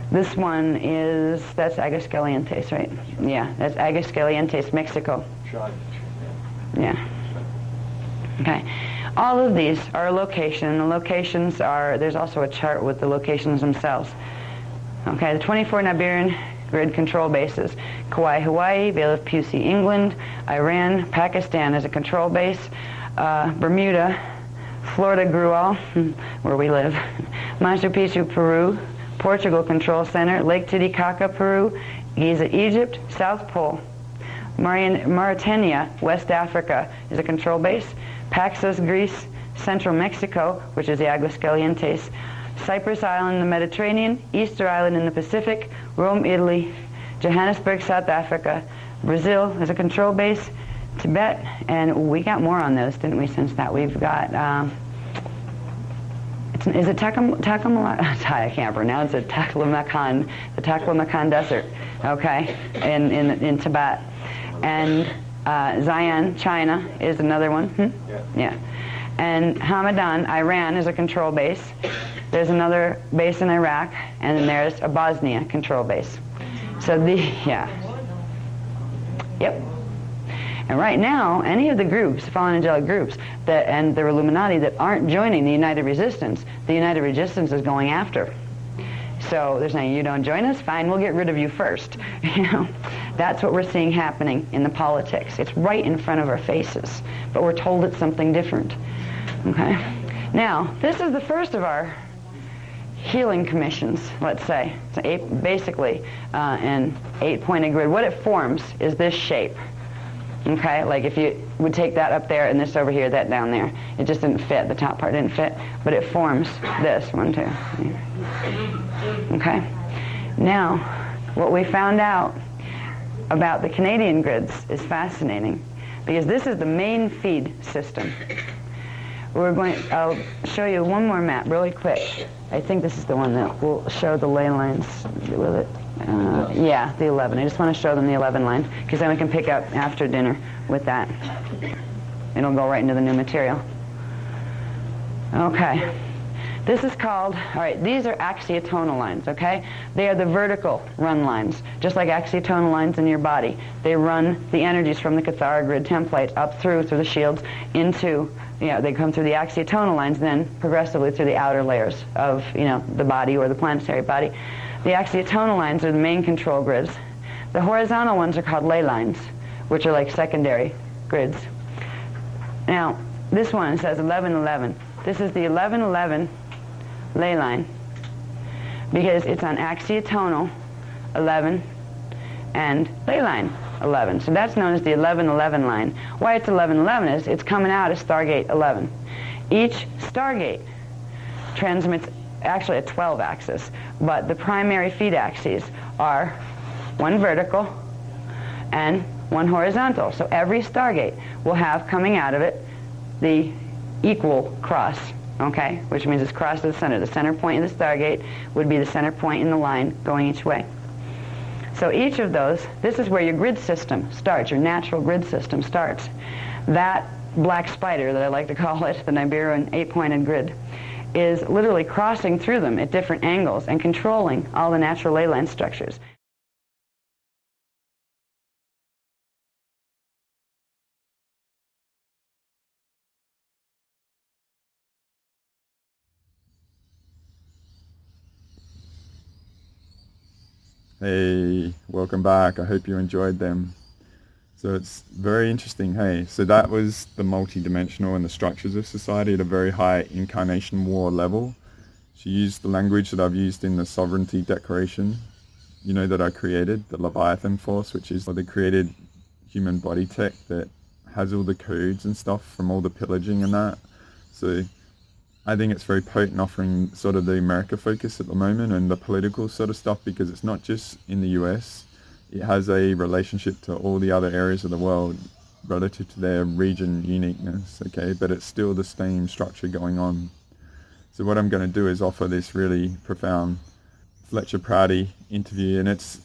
This one is, that's Aguascalientes, right? Yeah, that's Aguascalientes, Mexico. Yeah. Okay. All of these are a location. The locations are, there's also a chart with the locations themselves. Okay, the 24 Nibirian grid control bases. Kauai, Hawaii, Vale of Pusey, England, Iran, Pakistan as a control base, Bermuda, Florida, Gruel, where we live, Machu Picchu, Peru, Portugal Control Center, Lake Titicaca, Peru, Giza, Egypt, South Pole, Mauritania, West Africa is a control base, Paxos, Greece, Central Mexico, which is the Aguascalientes, Cyprus Island in the Mediterranean, Easter Island in the Pacific, Rome, Italy, Johannesburg, South Africa, Brazil is a control base, Tibet, and we got more on those, didn't we, since that? We've got, is it Taklamakan? I can't pronounce it, Taklamakan, the Taklamakan Desert, okay, in Tibet. And Xi'an, China is another one, Yeah. And Hamadan, Iran is a control base. There's another base in Iraq, and then there's a Bosnia control base. So Yep. And right now, any of the groups, fallen angelic groups, and the Illuminati that aren't joining the United Resistance is going after. So they're saying, you don't join us? Fine, we'll get rid of you first. That's what we're seeing happening in the politics. It's right in front of our faces, but we're told it's something different. Okay? Now, this is the first of our healing commissions, let's say. It's basically an 8-pointed grid. What it forms is this shape. Okay, like if you would take that up there and this over here, that down there. It just didn't fit, the top part didn't fit, but it forms this, 1, 2. Okay, now what we found out about the Canadian grids is fascinating, because this is the main feed system. I'll show you one more map really quick. I think this is the one that will show the ley lines with it. Yeah, the 11. I just want to show them the 11 line, because then we can pick up after dinner with that. It'll go right into the new material. Okay. This is called, all right, these are axiotonal lines, okay? They are the vertical run lines, just like axiotonal lines in your body. They run the energies from the Cathara grid template up through the shields into, they come through the axiotonal lines, then progressively through the outer layers of, the body or the planetary body. The axiotonal lines are the main control grids. The horizontal ones are called ley lines, which are like secondary grids. Now, this one says 1111. This is the 1111 ley line. because it's on axiotonal 11 and ley line 11. So that's known as the 11-11 line. Why it's 11-11 is it's coming out of Stargate 11. Each Stargate transmits actually a 12 axis, but the primary feed axes are one vertical and one horizontal. So every Stargate will have coming out of it the equal cross, okay, which means it's cross to the center. The center point in the Stargate would be the center point in the line going each way. So each of those, this is where your grid system starts, your natural grid system starts. That black spider that I like to call it, the Nibiruan 8-pointed grid, is literally crossing through them at different angles and controlling all the natural ley line structures. Hey, welcome back. I hope you enjoyed them. So it's very interesting, hey. So that was the multidimensional and the structures of society at a very high incarnation war level. She used the language that I've used in the Sovereignty Declaration, you know, that I created, the Leviathan Force, which is the created human body tech that has all the codes and stuff from all the pillaging and that. So I think it's very potent, offering sort of the America focus at the moment and the political sort of stuff, because it's not just in the US. It has a relationship to all the other areas of the world relative to their region uniqueness, okay? But it's still the same structure going on. So what I'm going to do is offer this really profound Fletcher Prouty interview, and it's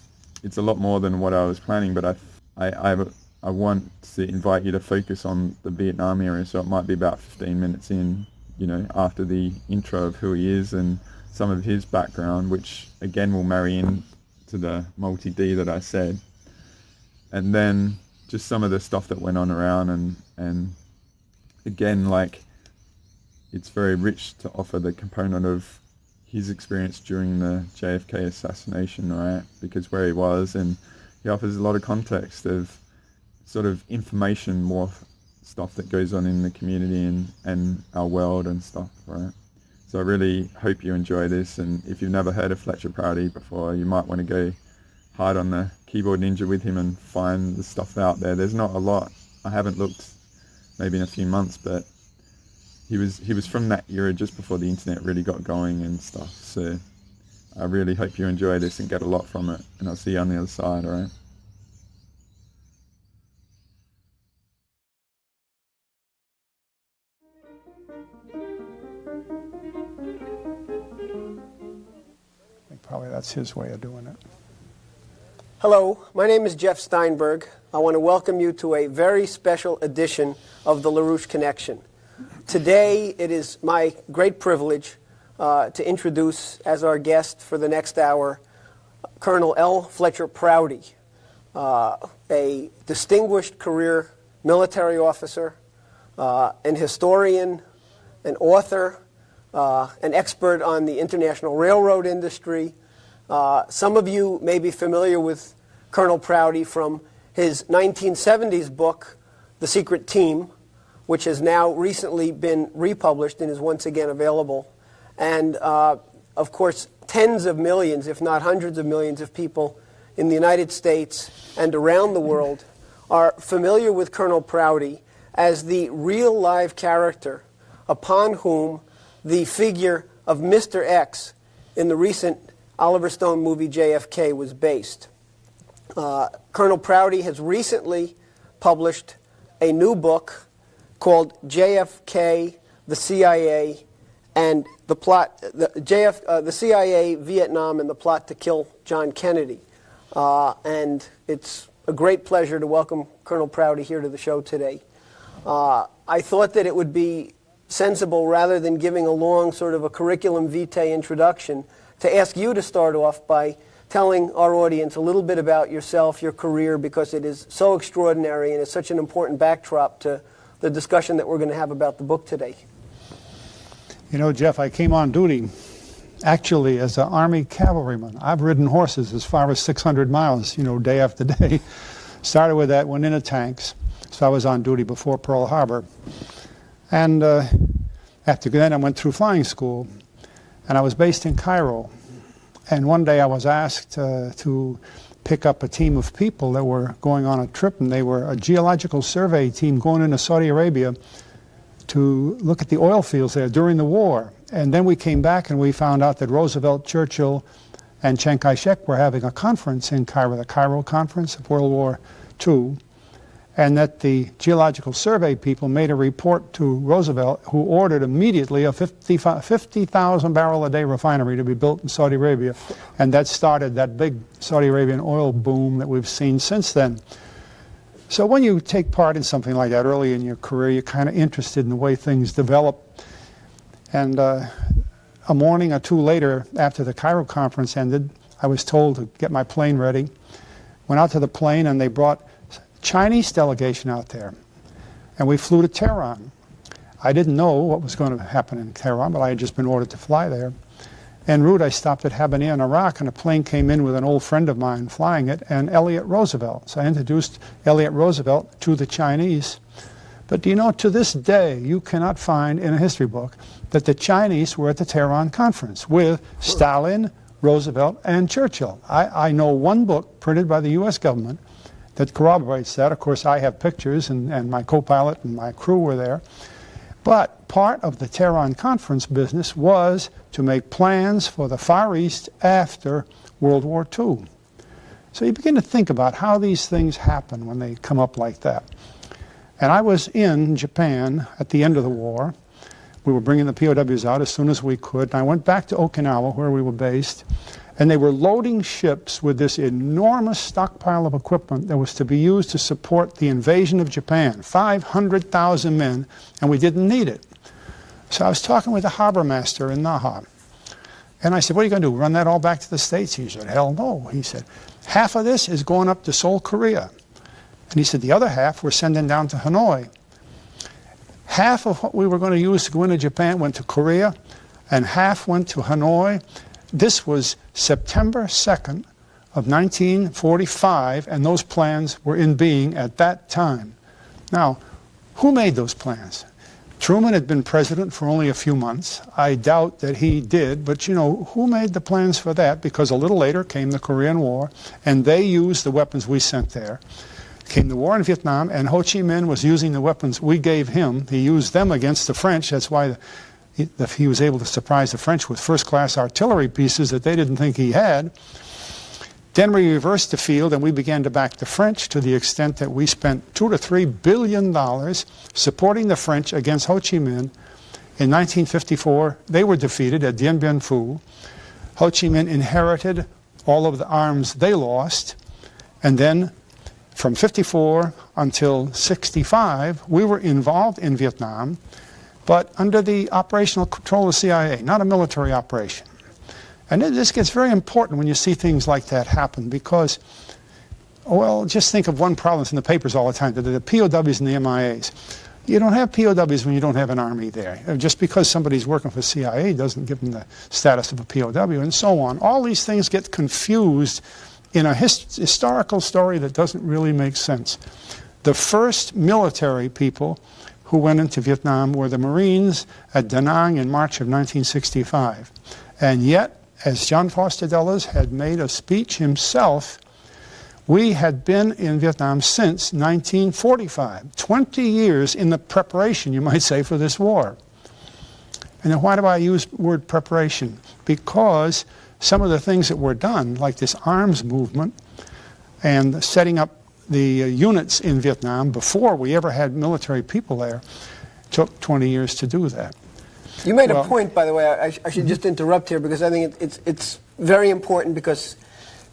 a lot more than what I was planning, but I want to invite you to focus on the Vietnam era, so it might be about 15 minutes in, you know, after the intro of who he is and some of his background, which again will marry in to the MultiD that I said, and then just some of the stuff that went on around, and again, like, it's very rich to offer the component of his experience during the JFK assassination, right? Because where he was, and he offers a lot of context of sort of information, more stuff that goes on in the community and our world and stuff, right? So I really hope you enjoy this, and if you've never heard of Fletcher Prouty before, you might want to go hard on the keyboard ninja with him and find the stuff out there. There's not a lot. I haven't looked maybe in a few months, but he was from that era just before the internet really got going and stuff. So I really hope you enjoy this and get a lot from it, and I'll see you on the other side, all right? Probably that's his way of doing it. Hello, my name is Jeff Steinberg. I want to welcome you to a very special edition of the LaRouche Connection. Today, it is my great privilege to introduce as our guest for the next hour Colonel L. Fletcher Prouty, a distinguished career military officer, an historian, an author, an expert on the international railroad industry. Some of you may be familiar with Colonel Prouty from his 1970s book, The Secret Team, which has now recently been republished and is once again available. And, of course, tens of millions, if not hundreds of millions of people in the United States and around the world are familiar with Colonel Prouty as the real live character upon whom the figure of Mr. X in the recent Oliver Stone movie JFK was based. Colonel Prouty has recently published a new book called JFK, the CIA, and the plot, the CIA, Vietnam, and the plot to kill John Kennedy. And it's a great pleasure to welcome Colonel Prouty here to the show today. I thought that it would be sensible, rather than giving a long sort of a curriculum vitae introduction, to ask you to start off by telling our audience a little bit about yourself, your career, because it is so extraordinary and it's such an important backdrop to the discussion that we're going to have about the book today. You know, Jeff, I came on duty actually as an Army cavalryman. I've ridden horses as far as 600 miles, you know, day after day. Started with that, went into tanks, so I was on duty before Pearl Harbor. And after then, I went through flying school, and I was based in Cairo. And one day I was asked to pick up a team of people that were going on a trip, and they were a geological survey team going into Saudi Arabia to look at the oil fields there during the war. And then we came back and we found out that Roosevelt, Churchill, and Chiang Kai-shek were having a conference in Cairo, the Cairo Conference of World War II, and that the Geological Survey people made a report to Roosevelt, who ordered immediately a 50,000 barrel a day refinery to be built in Saudi Arabia, and that started that big Saudi Arabian oil boom that we've seen since then. So when you take part in something like that early in your career, you're kind of interested in the way things develop. And a morning or two later, after the Cairo conference ended, I was told to get my plane ready. Went out to the plane, and they brought Chinese delegation out there, and we flew to Tehran. I didn't know what was going to happen in Tehran, but I had just been ordered to fly there. En route, I stopped at Habaniyah in Iraq, and a plane came in with an old friend of mine flying it, and Elliott Roosevelt. So I introduced Elliott Roosevelt to the Chinese. But do you know, to this day, you cannot find in a history book that the Chinese were at the Tehran conference with Stalin, Roosevelt, and Churchill. I know one book printed by the U.S. government that corroborates that. Of course, I have pictures, and my co-pilot and my crew were there. But part of the Tehran conference business was to make plans for the Far East after World War II. So you begin to think about how these things happen when they come up like that. And I was in Japan at the end of the war. We were bringing the POWs out as soon as we could. And I went back to Okinawa, where we were based, and they were loading ships with this enormous stockpile of equipment that was to be used to support the invasion of Japan, 500,000 men, and we didn't need it. So I was talking with the harbor master in Naha, and I said, what are you going to do, run that all back to the States? He said, hell no. He said, half of this is going up to Seoul, Korea. And he said, the other half we're sending down to Hanoi. Half of what we were going to use to go into Japan went to Korea, and half went to Hanoi. This was September 2nd of 1945, and those plans were in being at that time. Now, who made those plans? Truman had been president for only a few months. I doubt that he did, but you know, who made the plans for that? Because a little later came the Korean War, and they used the weapons we sent there. Came the war in Vietnam, and Ho Chi Minh was using the weapons we gave him. He used them against the French. That's why he was able to surprise the French with first-class artillery pieces that they didn't think he had. Then we reversed the field, and we began to back the French to the extent that we spent $2 to $3 billion supporting the French against Ho Chi Minh. In 1954, they were defeated at Dien Bien Phu. Ho Chi Minh inherited all of the arms they lost, and then from 54 until 65, we were involved in Vietnam, but under the operational control of the CIA, not a military operation. And this gets very important when you see things like that happen because, well, just think of one problem that's in the papers all the time, the POWs and the MIAs. You don't have POWs when you don't have an army there. Just because somebody's working for CIA doesn't give them the status of a POW, and so on. All these things get confused in a historical story that doesn't really make sense. The first military people who went into Vietnam were the Marines at Da Nang in March of 1965. And yet, as John Foster Dulles had made a speech himself, we had been in Vietnam since 1945, 20 years in the preparation, you might say, for this war. And then why do I use the word preparation? Because some of the things that were done, like this arms movement and setting up the units in Vietnam before we ever had military people there, took 20 years to do that. You made a point, by the way, I should just interrupt here because I think it's very important because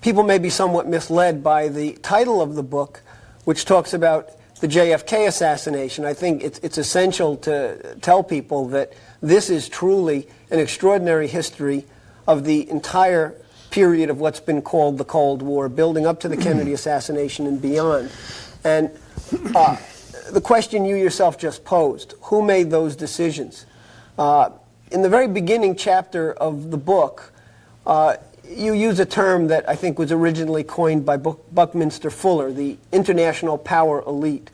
people may be somewhat misled by the title of the book, which talks about the JFK assassination. I think it's essential to tell people that this is truly an extraordinary history of the entire period of what's been called the Cold War, building up to the Kennedy assassination and beyond. And the question you yourself just posed, who made those decisions? In the very beginning chapter of the book, you use a term that I think was originally coined by Buckminster Fuller, the international power elite.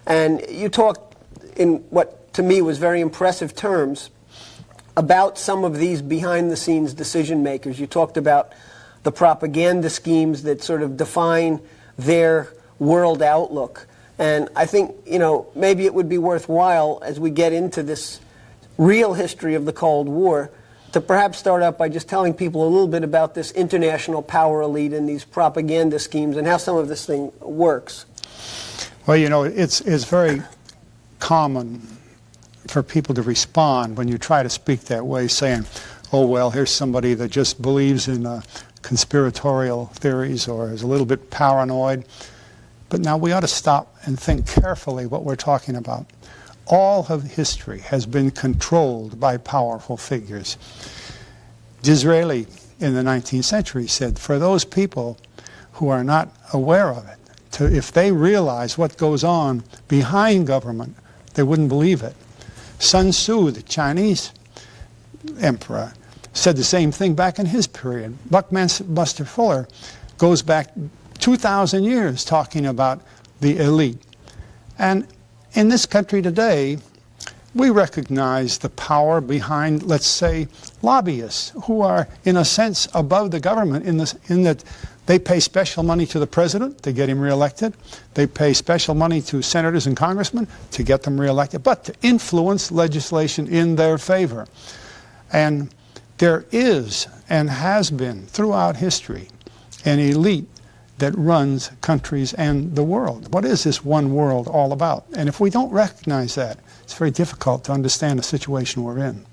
And you talked in what to me was very impressive terms about some of these behind-the-scenes decision makers. You talked about the propaganda schemes that sort of define their world outlook. And I think, you know, maybe it would be worthwhile as we get into this real history of the Cold War to perhaps start out by just telling people a little bit about this international power elite and these propaganda schemes and how some of this thing works. Well, you know, it's very common for people to respond when you try to speak that way, saying, oh, well, here's somebody that just believes in conspiratorial theories or is a little bit paranoid. But now we ought to stop and think carefully what we're talking about. All of history has been controlled by powerful figures. Disraeli in the 19th century said, for those people who are not aware of it, if they realize what goes on behind government, they wouldn't believe it. Sun Tzu, the Chinese emperor, said the same thing back in his period. Buckminster Fuller goes back 2,000 years talking about the elite. And in this country today, we recognize the power behind, let's say, lobbyists who are, in a sense, above the government in that they pay special money to the president to get him reelected. They pay special money to senators and congressmen to get them reelected, but to influence legislation in their favor. And there is and has been throughout history an elite that runs countries and the world. What is this one world all about? And if we don't recognize that, it's very difficult to understand the situation we're in.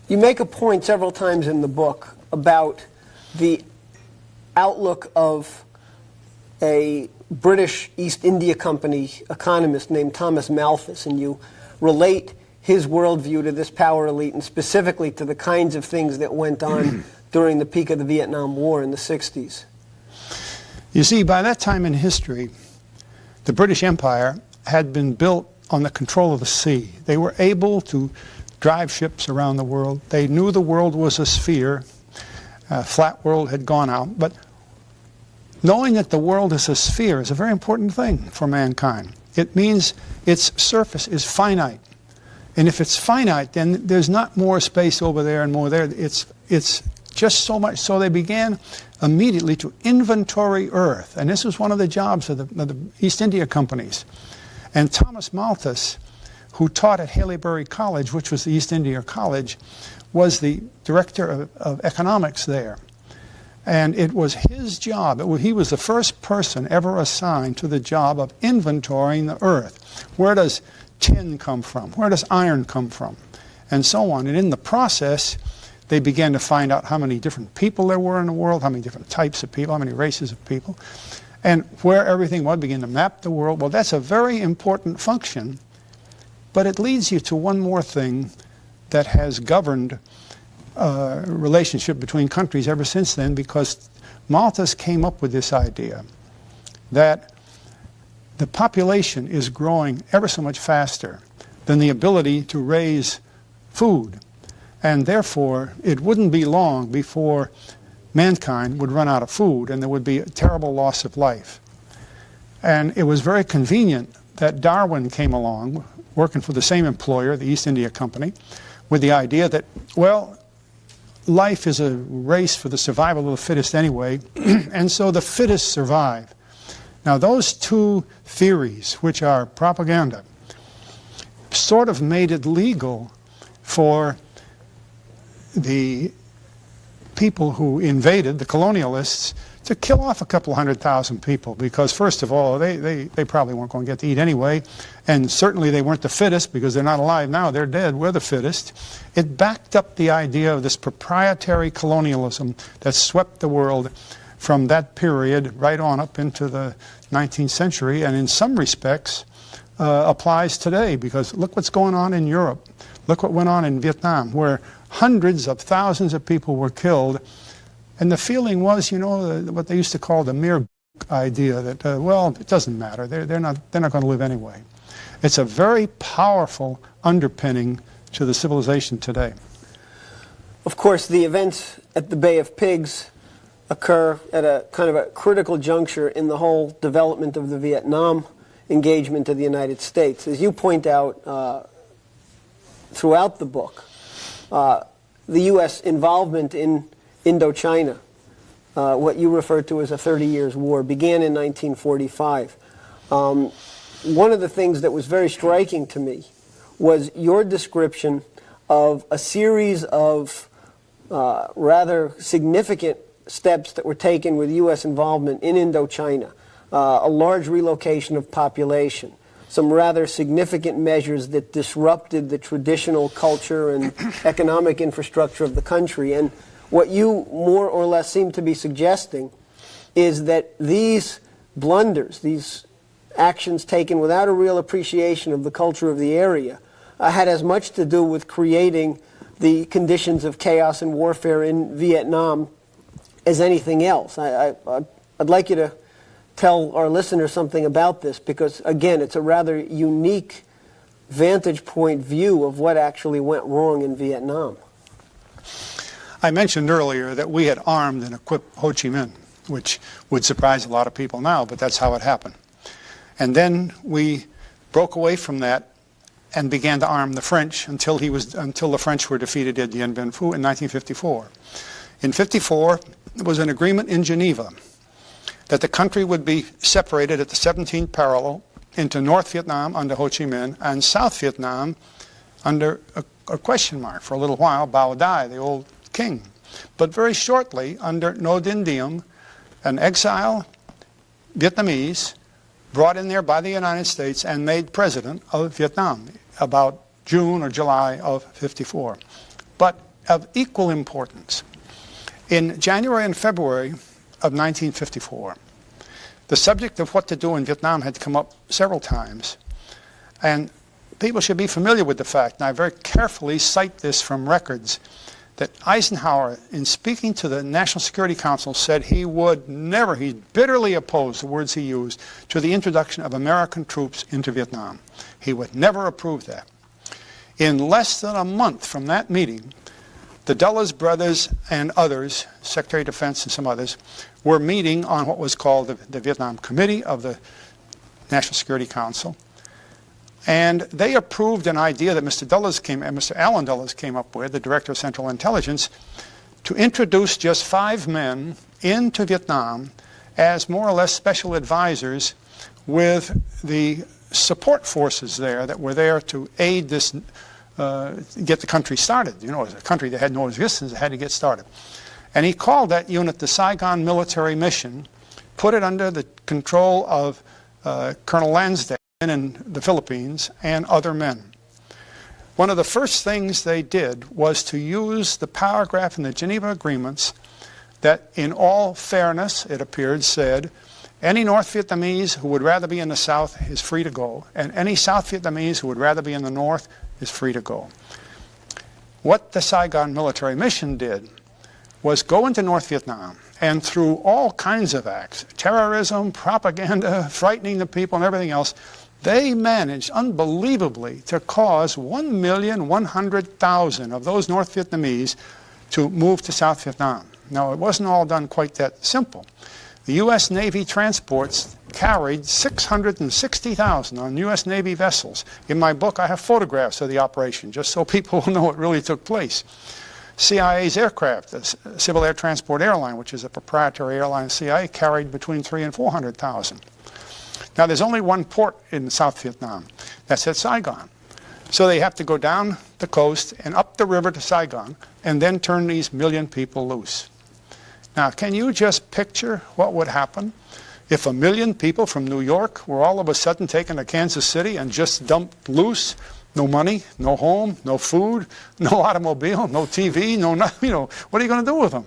You make a point several times in the book about the outlook of a British East India Company economist named Thomas Malthus, and you relate his worldview to this power elite and specifically to the kinds of things that went on during the peak of the Vietnam War in the 60s. You see, by that time in history, the British Empire had been built on the control of the sea. They were able to drive ships around the world. They knew the world was a sphere. Flat world had gone out. But knowing that the world is a sphere is a very important thing for mankind. It means its surface is finite. And if it's finite, then there's not more space over there and more there. It's just so much. So they began immediately to inventory Earth. And this was one of the jobs of the East India Companies. And Thomas Malthus, who taught at Haileybury College, which was the East India College, was the director of economics there. And it was his job. He was the first person ever assigned to the job of inventorying the Earth. Where does tin come from? Where does iron come from? And so on. And in the process, they began to find out how many different people there were in the world, how many different types of people, how many races of people, and where everything was, begin to map the world. Well, that's a very important function, but it leads you to one more thing that has governed relationship between countries ever since then, because Malthus came up with this idea that the population is growing ever so much faster than the ability to raise food. And therefore, it wouldn't be long before mankind would run out of food and there would be a terrible loss of life. And it was very convenient that Darwin came along, working for the same employer, the East India Company, with the idea that, well, life is a race for the survival of the fittest anyway, and so the fittest survive. Now, those two theories, which are propaganda, sort of made it legal for the people who invaded, the colonialists, to kill off a couple 100,000 people, because first of all, they probably weren't going to get to eat anyway, and certainly they weren't the fittest, because they're not alive now, they're dead, we're the fittest. It backed up the idea of this proprietary colonialism that swept the world from that period right on up into the 19th century, and in some respects applies today, because look what's going on in Europe. Look what went on in Vietnam, where hundreds of thousands of people were killed. And the feeling was, you know, what they used to call the mere idea that, well, it doesn't matter. They're not going to live anyway. It's a very powerful underpinning to the civilization today. Of course, the events at the Bay of Pigs occur at a kind of a critical juncture in the whole development of the Vietnam engagement of the United States. As you point out throughout the book, the U.S. involvement in Indochina, what you refer to as a 30 Years' War, began in 1945. One of the things that was very striking to me was your description of a series of rather significant steps that were taken with U.S. involvement in Indochina, a large relocation of population, some rather significant measures that disrupted the traditional culture and economic infrastructure of the country. And what you more or less seem to be suggesting is that these blunders, these actions taken without a real appreciation of the culture of the area, had as much to do with creating the conditions of chaos and warfare in Vietnam as anything else. I'd like you to tell our listeners something about this, because, again, it's a rather unique vantage point view of what actually went wrong in Vietnam. I mentioned earlier that we had armed and equipped Ho Chi Minh, which would surprise a lot of people now, but that's how it happened. And then we broke away from that and began to arm the French until the French were defeated at Dien Bien Phu in 1954. In 1954, there was an agreement in Geneva that the country would be separated at the 17th parallel into North Vietnam under Ho Chi Minh and South Vietnam under a question mark for a little while, Bao Dai, the old king. But very shortly, under Ngo Dinh Diem, an exile Vietnamese brought in there by the United States and made president of Vietnam about June or July of 54. But of equal importance, in January and February of 1954, the subject of what to do in Vietnam had come up several times. And people should be familiar with the fact, and I very carefully cite this from records, that Eisenhower, in speaking to the National Security Council, said he would never, he bitterly opposed, the words he used, to the introduction of American troops into Vietnam. He would never approve that. In less than a month from that meeting, the Dulles brothers and others, Secretary of Defense and some others, were meeting on what was called the Vietnam Committee of the National Security Council. And they approved an idea that Mr. Allen Dulles came up with, the Director of Central Intelligence, to introduce just 5 men into Vietnam as more or less special advisors with the support forces there that were there to aid this, get the country started. You know, as a country that had no existence, it had to get started. And he called that unit the Saigon Military Mission, put it under the control of Colonel Lansdale in the Philippines and other men. One of the first things they did was to use the paragraph in the Geneva Agreements that, in all fairness, it appeared, said, any North Vietnamese who would rather be in the South is free to go, and any South Vietnamese who would rather be in the North is free to go. What the Saigon Military Mission did was go into North Vietnam, and through all kinds of acts, terrorism, propaganda, frightening the people and everything else, they managed unbelievably to cause 1,100,000 of those North Vietnamese to move to South Vietnam. Now, it wasn't all done quite that simple. The U.S. Navy transports carried 660,000 on U.S. Navy vessels. In my book, I have photographs of the operation, just so people will know it really took place. CIA's aircraft, the Civil Air Transport Airline, which is a proprietary airline of CIA, carried between 300,000 and 400,000. Now, there's only one port in South Vietnam. That's at Saigon. So they have to go down the coast and up the river to Saigon and then turn these 1 million people loose. Now, can you just picture what would happen if 1 million people from New York were all of a sudden taken to Kansas City and just dumped loose? No money, no home, no food, no automobile, no TV, no nothing. You know, what are you going to do with them?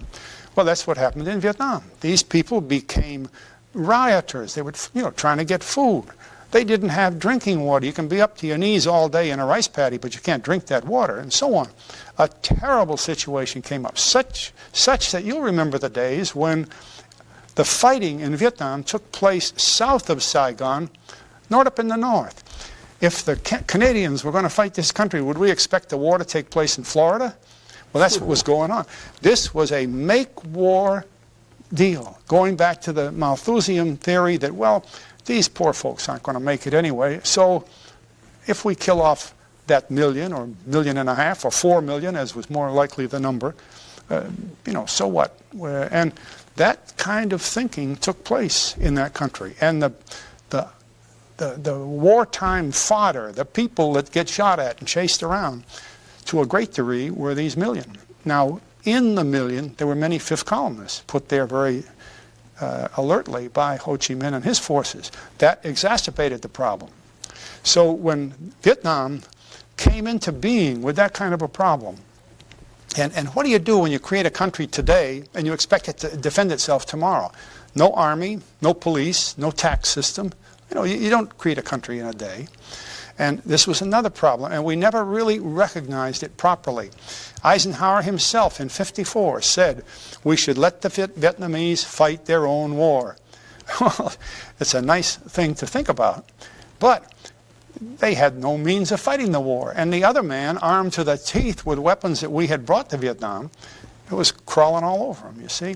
Well, that's what happened in Vietnam. These people became rioters. They were, trying to get food. They didn't have drinking water. You can be up to your knees all day in a rice paddy, but you can't drink that water, and so on. A terrible situation came up, such that you'll remember the days when the fighting in Vietnam took place south of Saigon, not up in the north. If the Canadians were going to fight this country, would we expect the war to take place in Florida? Well, that's what was going on. This was a make-war deal, going back to the Malthusian theory that, well, these poor folks aren't going to make it anyway, so if we kill off that million or million and a half or 4 million, as was more likely the number. So what? And that kind of thinking took place in that country. And the wartime fodder, the people that get shot at and chased around, to a great degree, were these million. Now, in the million, there were many fifth columnists put there very alertly by Ho Chi Minh and his forces. That exacerbated the problem. So when Vietnam came into being with that kind of a problem, and what do you do when you create a country today and you expect it to defend itself tomorrow? No army, no police, no tax system. You don't create a country in a day. And this was another problem, and we never really recognized it properly. Eisenhower himself in '54 said, we should let the Vietnamese fight their own war. Well, it's a nice thing to think about, but they had no means of fighting the war. And the other man, armed to the teeth with weapons that we had brought to Vietnam, it was crawling all over him, you see.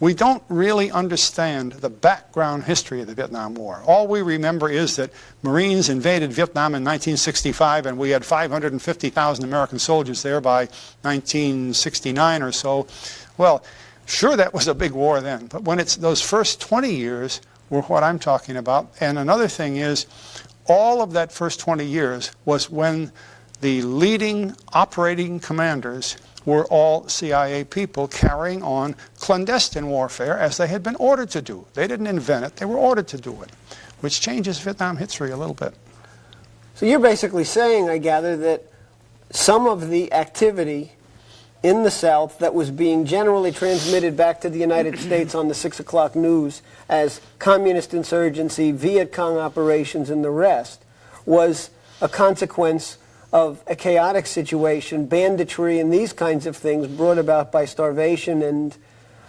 We don't really understand the background history of the Vietnam War. All we remember is that Marines invaded Vietnam in 1965, and we had 550,000 American soldiers there by 1969 or so. Well, sure, that was a big war then, but when it's those first 20 years were what I'm talking about. And another thing is, all of that first 20 years was when the leading operating commanders were all CIA people carrying on clandestine warfare as they had been ordered to do. They didn't invent it, they were ordered to do it, which changes Vietnam history a little bit. So you're basically saying, I gather, that some of the activity in the South that was being generally transmitted back to the United States on the 6 o'clock news as communist insurgency, Viet Cong operations, and the rest was a consequence of a chaotic situation, banditry, and these kinds of things brought about by starvation and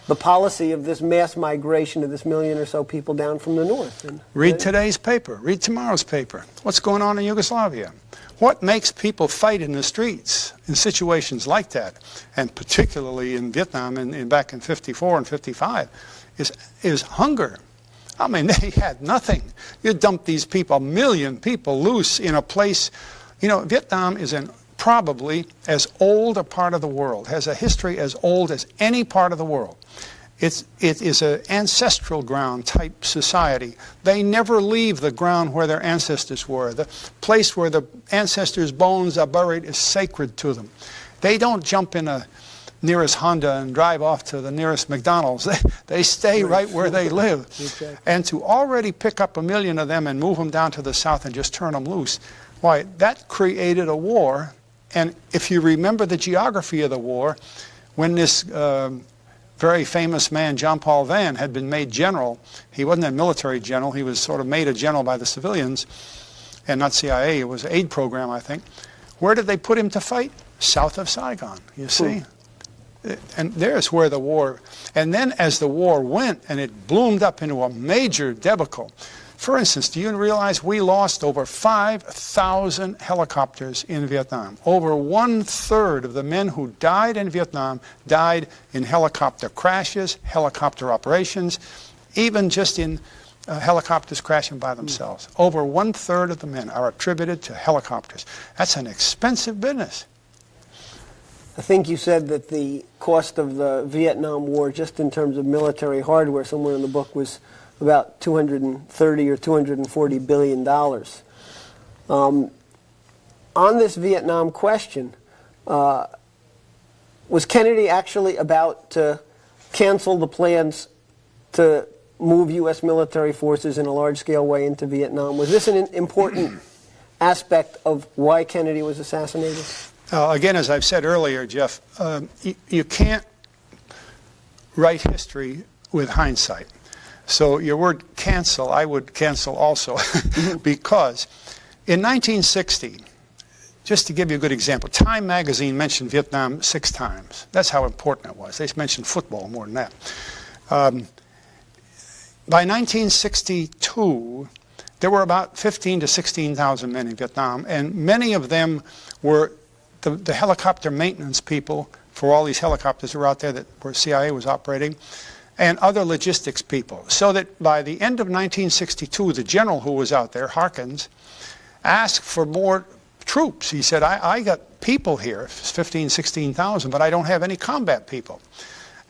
the policy of this mass migration of this million or so people down from the north. Read today's paper. Read tomorrow's paper. What's going on in Yugoslavia? What makes people fight in the streets in situations like that, and particularly in Vietnam and back in '54 and '55, is hunger. I mean, they had nothing. You dump these people, 1 million people, loose in a place. Vietnam is probably as old a part of the world, has a history as old as any part of the world. It is an ancestral ground type society. They never leave the ground where their ancestors were. The place where the ancestors' bones are buried is sacred to them. They don't jump in a nearest Honda and drive off to the nearest McDonald's. They stay right where they live. Exactly. And to already pick up 1 million of them and move them down to the south and just turn them loose, why, that created a war. And if you remember the geography of the war, when this very famous man, John Paul Vann, had been made general, he wasn't a military general, he was sort of made a general by the civilians, and not CIA, it was an aid program, I think. Where did they put him to fight? South of Saigon, you see? And there's where the war, and then as the war went and it bloomed up into a major debacle. For instance, do you realize we lost over 5,000 helicopters in Vietnam? Over 1/3 of the men who died in Vietnam died in helicopter crashes, helicopter operations, even just in helicopters crashing by themselves. Over 1/3 of the men are attributed to helicopters. That's an expensive business. I think you said that the cost of the Vietnam War, just in terms of military hardware, somewhere in the book, was about $230 or $240 billion. On this Vietnam question, was Kennedy actually about to cancel the plans to move U.S. military forces in a large-scale way into Vietnam? Was this an important aspect of why Kennedy was assassinated? Again, as I've said earlier, Jeff, you can't write history with hindsight. So your word cancel, I would cancel also, because in 1960, just to give you a good example, Time magazine mentioned Vietnam 6 times. That's how important it was. They mentioned football more than that. By 1962, there were about 15,000 to 16,000 men in Vietnam, and many of them were the helicopter maintenance people for all these helicopters that were out there that where CIA was operating, and other logistics people. So that by the end of 1962, the general who was out there, Harkins, asked for more troops. He said, I got people here, 15, 16,000, but I don't have any combat people.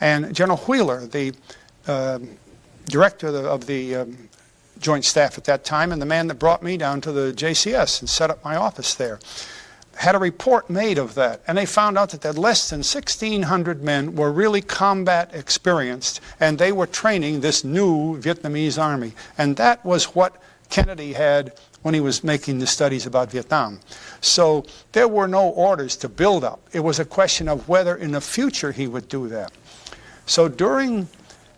And General Wheeler, the director of the Joint Staff at that time, and the man that brought me down to the JCS and set up my office there, had a report made of that. And they found out that less than 1,600 men were really combat experienced, and they were training this new Vietnamese army. And that was what Kennedy had when he was making the studies about Vietnam. So there were no orders to build up. It was a question of whether in the future he would do that. So during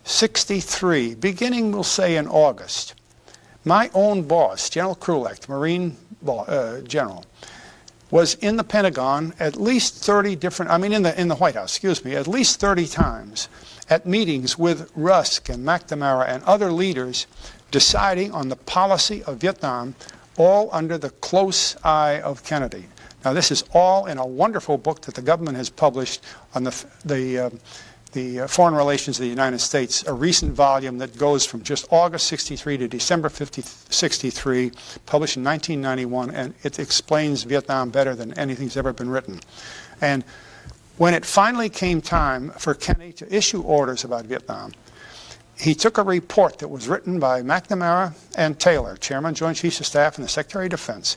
63, beginning, we'll say, in August, my own boss, General Krulak, the Marine general, was in the Pentagon at least 30 different, in the White House, excuse me, at least 30 times at meetings with Rusk and McNamara and other leaders deciding on the policy of Vietnam, all under the close eye of Kennedy. Now, this is all in a wonderful book that the government has published on the Foreign Relations of the United States, a recent volume that goes from just August 63 to December 63, published in 1991, and it explains Vietnam better than anything's ever been written. And when it finally came time for Kennedy to issue orders about Vietnam, he took a report that was written by McNamara and Taylor, Chairman, Joint Chiefs of Staff, and the Secretary of Defense,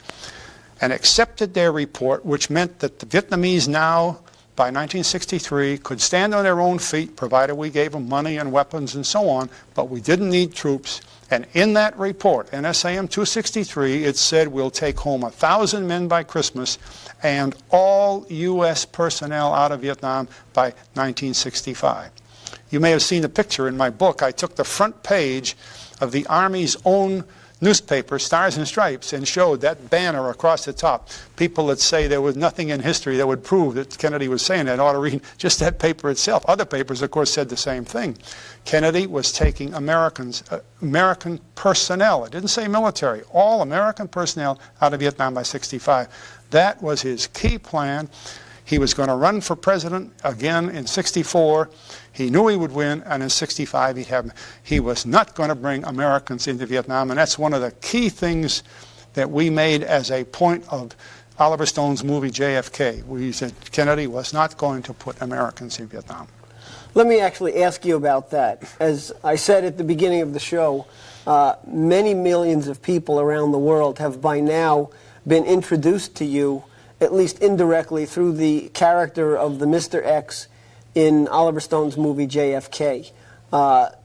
and accepted their report, which meant that the Vietnamese now, by 1963, could stand on their own feet, provided we gave them money and weapons and so on, but we didn't need troops. And in that report, NSAM 263, it said we'll take home 1,000 men by Christmas and all U.S. personnel out of Vietnam by 1965. You may have seen the picture in my book. I took the front page of the Army's own newspaper, Stars and Stripes, and showed that banner across the top. People that say there was nothing in history that would prove that Kennedy was saying that ought to read just that paper itself. Other papers, of course, said the same thing. Kennedy was taking American personnel, it didn't say military, all American personnel out of Vietnam by 65. That was his key plan. He was going to run for president again in 64. He knew he would win, and in 65 he'd have. He was not going to bring Americans into Vietnam, and that's one of the key things that we made as a point of Oliver Stone's movie JFK. We said Kennedy was not going to put Americans in Vietnam. Let me actually ask you about that. As I said at the beginning of the show, many millions of people around the world have by now been introduced to you, at least indirectly, through the character of the Mr. X in Oliver Stone's movie JFK.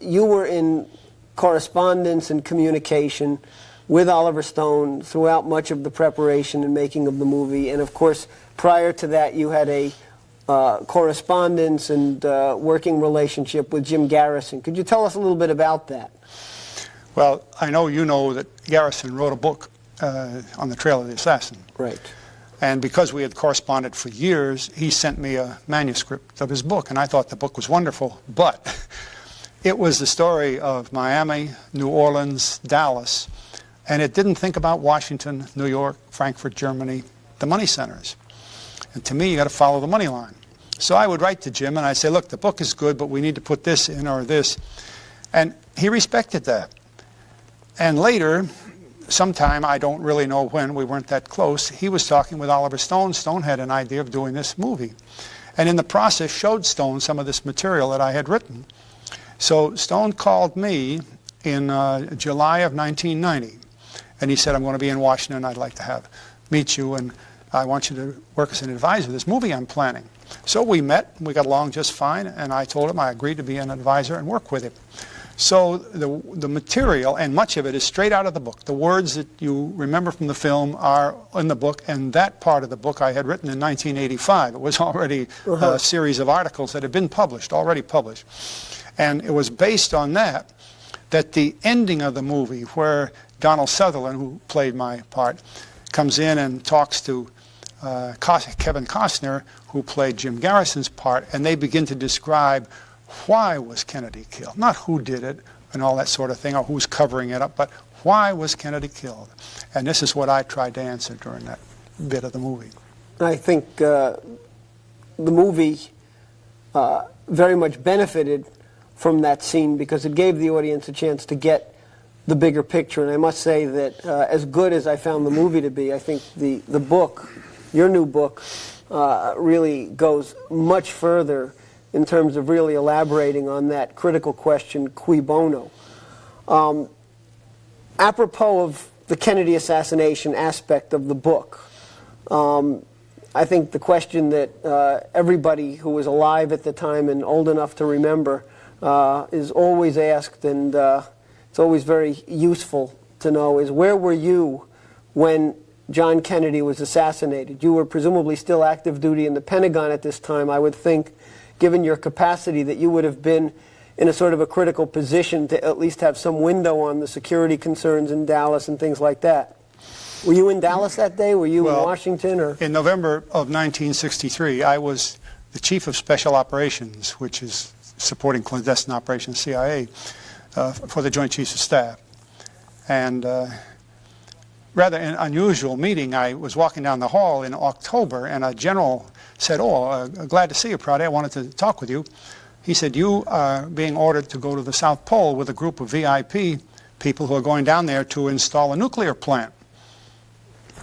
You were in correspondence and communication with Oliver Stone throughout much of the preparation and making of the movie, and of course, prior to that, you had a correspondence and working relationship with Jim Garrison. Could you tell us a little bit about that? Well, I know you know that Garrison wrote a book on the trail of the assassin. Right. And because we had corresponded for years, he sent me a manuscript of his book, and I thought the book was wonderful, but it was the story of Miami, New Orleans, Dallas, and it didn't think about Washington, New York, Frankfurt, Germany, the money centers. And to me, you got to follow the money line. So I would write to Jim, and I'd say, look, the book is good, but we need to put this in or this. And he respected that. And later, sometime, I don't really know when, we weren't that close, he was talking with Oliver Stone. Stone had an idea of doing this movie. And in the process, showed Stone some of this material that I had written. So Stone called me in July of 1990. And he said, I'm going to be in Washington. I'd like to meet you, and I want you to work as an advisor of this movie I'm planning. So we met. We got along just fine. And I told him I agreed to be an advisor and work with him. So the material, and much of it, is straight out of the book. The words that you remember from the film are in the book, and that part of the book I had written in 1985. It was already a series of articles that had been published, already published. And it was based on that the ending of the movie, where Donald Sutherland, who played my part, comes in and talks to Kevin Costner, who played Jim Garrison's part, and they begin to describe why was Kennedy killed? Not who did it and all that sort of thing, or who's covering it up, but why was Kennedy killed? And this is what I tried to answer during that bit of the movie. I think the movie very much benefited from that scene because it gave the audience a chance to get the bigger picture. And I must say that as good as I found the movie to be, I think the book, your new book, really goes much further in terms of really elaborating on that critical question, cui bono. Apropos of the Kennedy assassination aspect of the book, I think the question that everybody who was alive at the time and old enough to remember is always asked, and it's always very useful to know, is where were you when John Kennedy was assassinated? You were presumably still active duty in the Pentagon at this time. I would think, given your capacity, that you would have been in a sort of a critical position to at least have some window on the security concerns in Dallas and things like that. Were you in Dallas that day? Were you in Washington? Or in November of 1963, I was the chief of special operations, which is supporting clandestine operations, CIA, for the Joint Chiefs of Staff. And rather an unusual meeting. I was walking down the hall in October, and a general said, glad to see you, Prouty. I wanted to talk with you. He said, you are being ordered to go to the South Pole with a group of VIP people who are going down there to install a nuclear plant.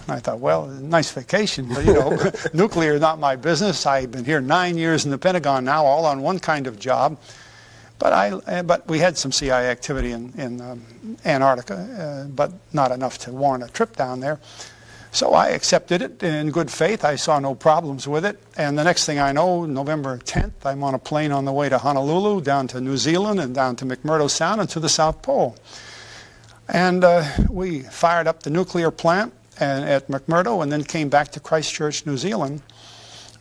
And I thought, well, nice vacation, but you know, nuclear is not my business. I've been here 9 years in the Pentagon now, all on one kind of job. But we had some CIA activity in Antarctica, but not enough to warrant a trip down there. So I accepted it in good faith. I saw no problems with it. And the next thing I know, November 10th, I'm on a plane on the way to Honolulu, down to New Zealand, and down to McMurdo Sound and to the South Pole. And we fired up the nuclear plant at McMurdo and then came back to Christchurch, New Zealand.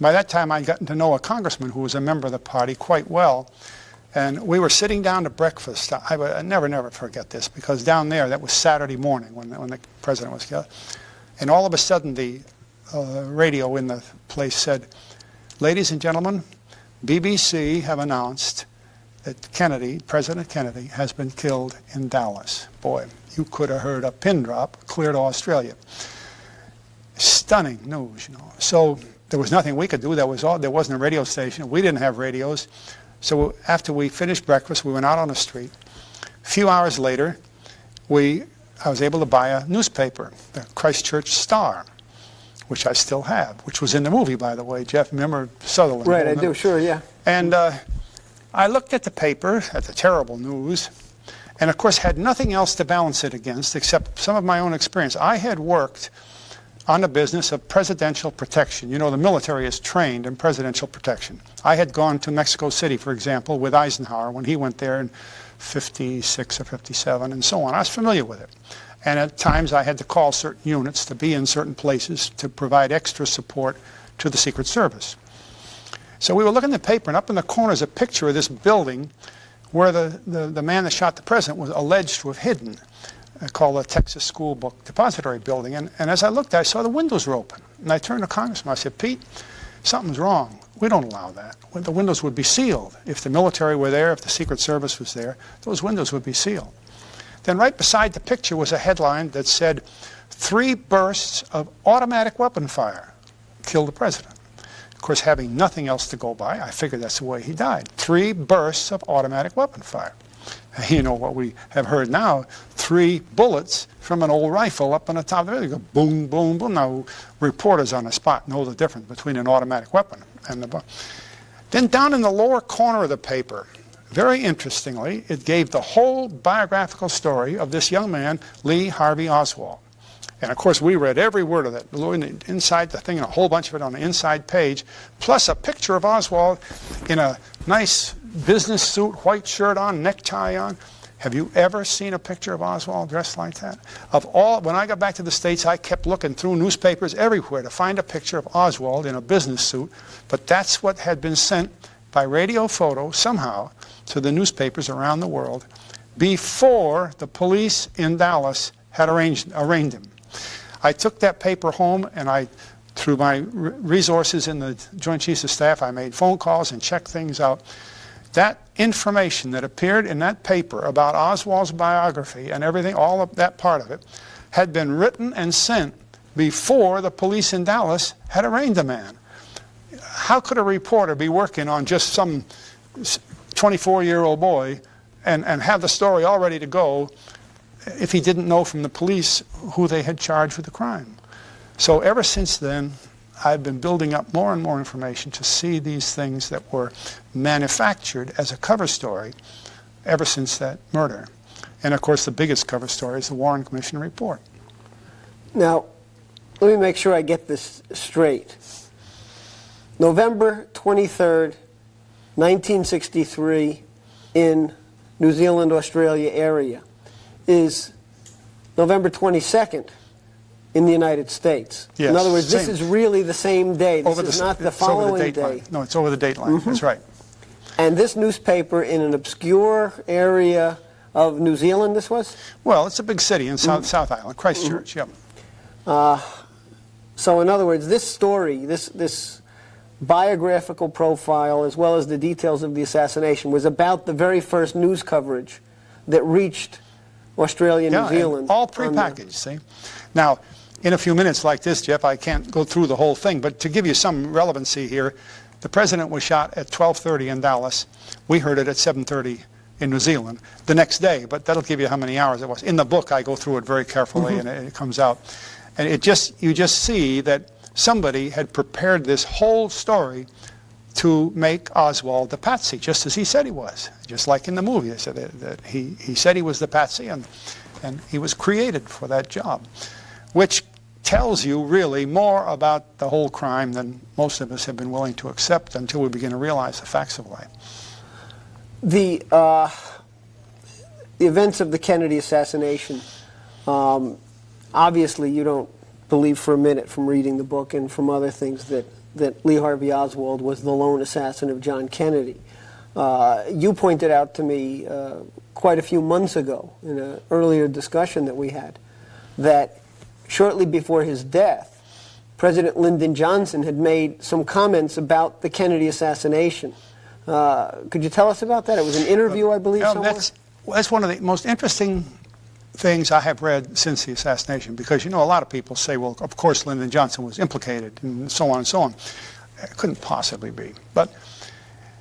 By that time, I'd gotten to know a congressman who was a member of the party quite well. And we were sitting down to breakfast. I never forget this, because down there, that was Saturday morning when the president was killed. And all of a sudden, the radio in the place said, ladies and gentlemen, BBC have announced that President Kennedy, has been killed in Dallas. Boy, you could have heard a pin drop clear to Australia. Stunning news, you know. So there was nothing we could do. There wasn't a radio station. We didn't have radios. So after we finished breakfast, we went out on the street. A few hours later, I was able to buy a newspaper, the Christchurch Star, which I still have, which was in the movie, by the way. Jeff, remember Sutherland? Right, I do, sure, yeah. And I looked at the paper, at the terrible news, and of course had nothing else to balance it against except some of my own experience. I had worked on the business of presidential protection. You know, the military is trained in presidential protection. I had gone to Mexico City, for example, with Eisenhower when he went there in 56 or 57 and so on. I was familiar with it. And at times I had to call certain units to be in certain places to provide extra support to the Secret Service. So we were looking at the paper, and up in the corner is a picture of this building where the man that shot the president was alleged to have hidden, called the Texas School Book Depository Building. And as I looked, I saw the windows were open. And I turned to Congressman. I said, Pete, something's wrong. We don't allow that. The windows would be sealed. If the military were there, if the Secret Service was there, those windows would be sealed. Then right beside the picture was a headline that said, 3 bursts of automatic weapon fire killed the president. Of course, having nothing else to go by, I figured that's the way he died. 3 bursts of automatic weapon fire. You know what we have heard now, 3 bullets from an old rifle up on the top of the building. Go boom, boom, boom. Now, reporters on the spot know the difference between an automatic weapon and the... Then down in the lower corner of the paper, very interestingly, it gave the whole biographical story of this young man, Lee Harvey Oswald. And of course, we read every word of it, inside the thing, and a whole bunch of it on the inside page, plus a picture of Oswald in a nice business suit, white shirt on, necktie on. Have you ever seen a picture of Oswald dressed like that? When I got back to the States, I kept looking through newspapers everywhere to find a picture of Oswald in a business suit, but that's what had been sent by radio photo somehow to the newspapers around the world before the police in Dallas had arraigned him. I took that paper home, and through my resources in the Joint Chiefs of Staff, I made phone calls and checked things out. That information that appeared in that paper about Oswald's biography and everything, all of that part of it, had been written and sent before the police in Dallas had arraigned the man. How could a reporter be working on just some 24-year-old boy and have the story all ready to go if he didn't know from the police who they had charged with the crime. So ever since then, I've been building up more and more information to see these things that were manufactured as a cover story ever since that murder. And of course, the biggest cover story is the Warren Commission report. Now, let me make sure I get this straight. November 23rd, 1963, in New Zealand, Australia area, is November 22nd in the United States. Yes, in other words, this same. is really the same day. This is not the following day. No, it's over the date line. That's right. And this newspaper in an obscure area of New Zealand, this was? Well, it's a big city in South Island, Christchurch, yep. So in other words, this story, this biographical profile, as well as the details of the assassination, was about the very first news coverage that reached Australia and New Zealand. All prepackaged, see? Now, in a few minutes like this, Jeff, I can't go through the whole thing, but to give you some relevancy here, the president was shot at 12:30 in Dallas. We heard it at 7:30 in New Zealand the next day, but that'll give you how many hours it was. In the book, I go through it very carefully, and it comes out. And you just see that somebody had prepared this whole story to make Oswald the patsy, just as he said he was. Just like in the movie, they said that he said he was the patsy, and he was created for that job, which tells you really more about the whole crime than most of us have been willing to accept until we begin to realize the facts of life. The events of the Kennedy assassination, obviously you don't believe for a minute from reading the book and from other things that Lee Harvey Oswald was the lone assassin of John Kennedy. You pointed out to me quite a few months ago in an earlier discussion that we had that shortly before his death, President Lyndon Johnson had made some comments about the Kennedy assassination. Could you tell us about that? It was an interview, I believe, somewhere? That's one of the most interesting things I have read since the assassination, because, you know, a lot of people say, well, of course Lyndon Johnson was implicated, and so on and so on. It couldn't possibly be. But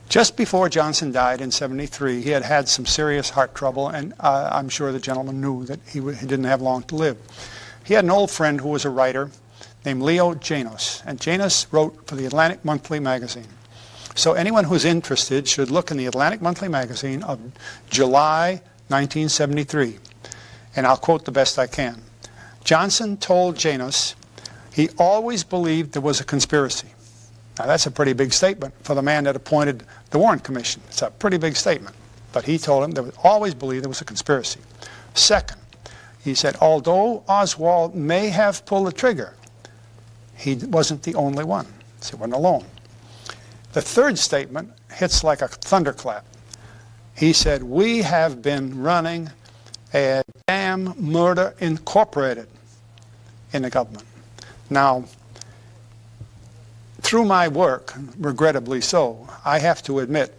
just before Johnson died in '73, he had had some serious heart trouble, and I'm sure the gentleman knew that he didn't have long to live. He had an old friend who was a writer named Leo Janos, and Janos wrote for the Atlantic Monthly magazine. So anyone who's interested should look in the Atlantic Monthly magazine of July 1973, and I'll quote the best I can. Johnson told Janos he always believed there was a conspiracy. Now that's a pretty big statement for the man that appointed the Warren Commission. It's a pretty big statement. But he told him they always believed there was a conspiracy. Second, he said, although Oswald may have pulled the trigger, he wasn't the only one. So he wasn't alone. The third statement hits like a thunderclap. He said, we have been running a damn murder incorporated in the government. Now, through my work, regrettably so, I have to admit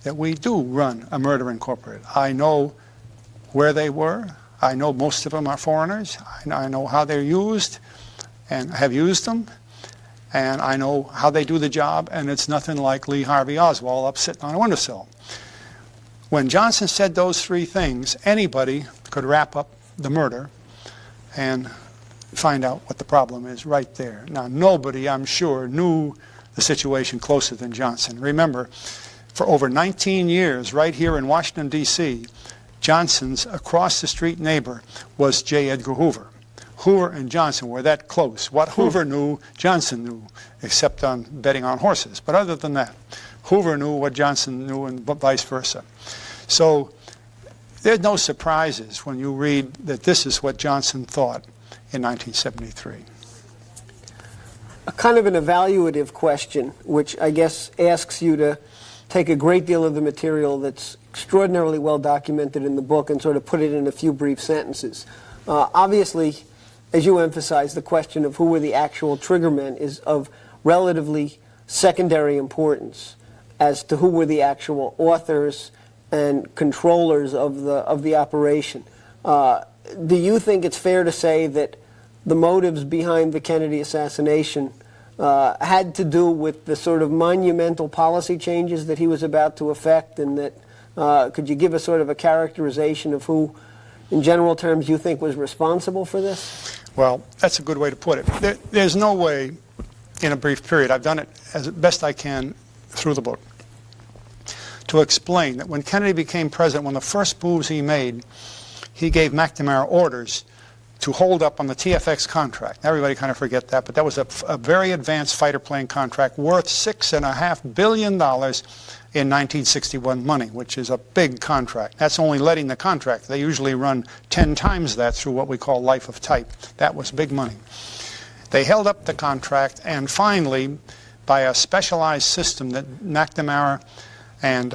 that we do run a murder incorporated. I know where they were. I know most of them are foreigners. I know how they're used and have used them. And I know how they do the job, and it's nothing like Lee Harvey Oswald up sitting on a windowsill. When Johnson said those three things, anybody could wrap up the murder and find out what the problem is right there. Now, nobody, I'm sure, knew the situation closer than Johnson. Remember, for over 19 years, right here in Washington, D.C., Johnson's across-the-street neighbor was J. Edgar Hoover. Hoover and Johnson were that close. What Hoover knew, Johnson knew, except on betting on horses. But other than that, Hoover knew what Johnson knew and vice versa. So there's no surprises when you read that this is what Johnson thought in 1973. A kind of an evaluative question, which I guess asks you to take a great deal of the material that's extraordinarily well documented in the book and sort of put it in a few brief sentences. Obviously, as you emphasize, the question of who were the actual triggermen is of relatively secondary importance as to who were the actual authors and controllers of the operation. Do you think it's fair to say that the motives behind the Kennedy assassination had to do with the sort of monumental policy changes that he was about to effect, and that could you give us sort of a characterization of who in general terms, you think was responsible for this? Well, that's a good way to put it. There's no way, in a brief period, I've done it as best I can through the book, to explain that when Kennedy became president, one of the first moves he made, he gave McNamara orders to hold up on the TFX contract. Everybody kind of forget that, but that was a very advanced fighter plane contract worth $6.5 billion in 1961 money, which is a big contract. That's only letting the contract. They usually run 10 times that through what we call life of type. That was big money. They held up the contract, and finally, by a specialized system that McNamara and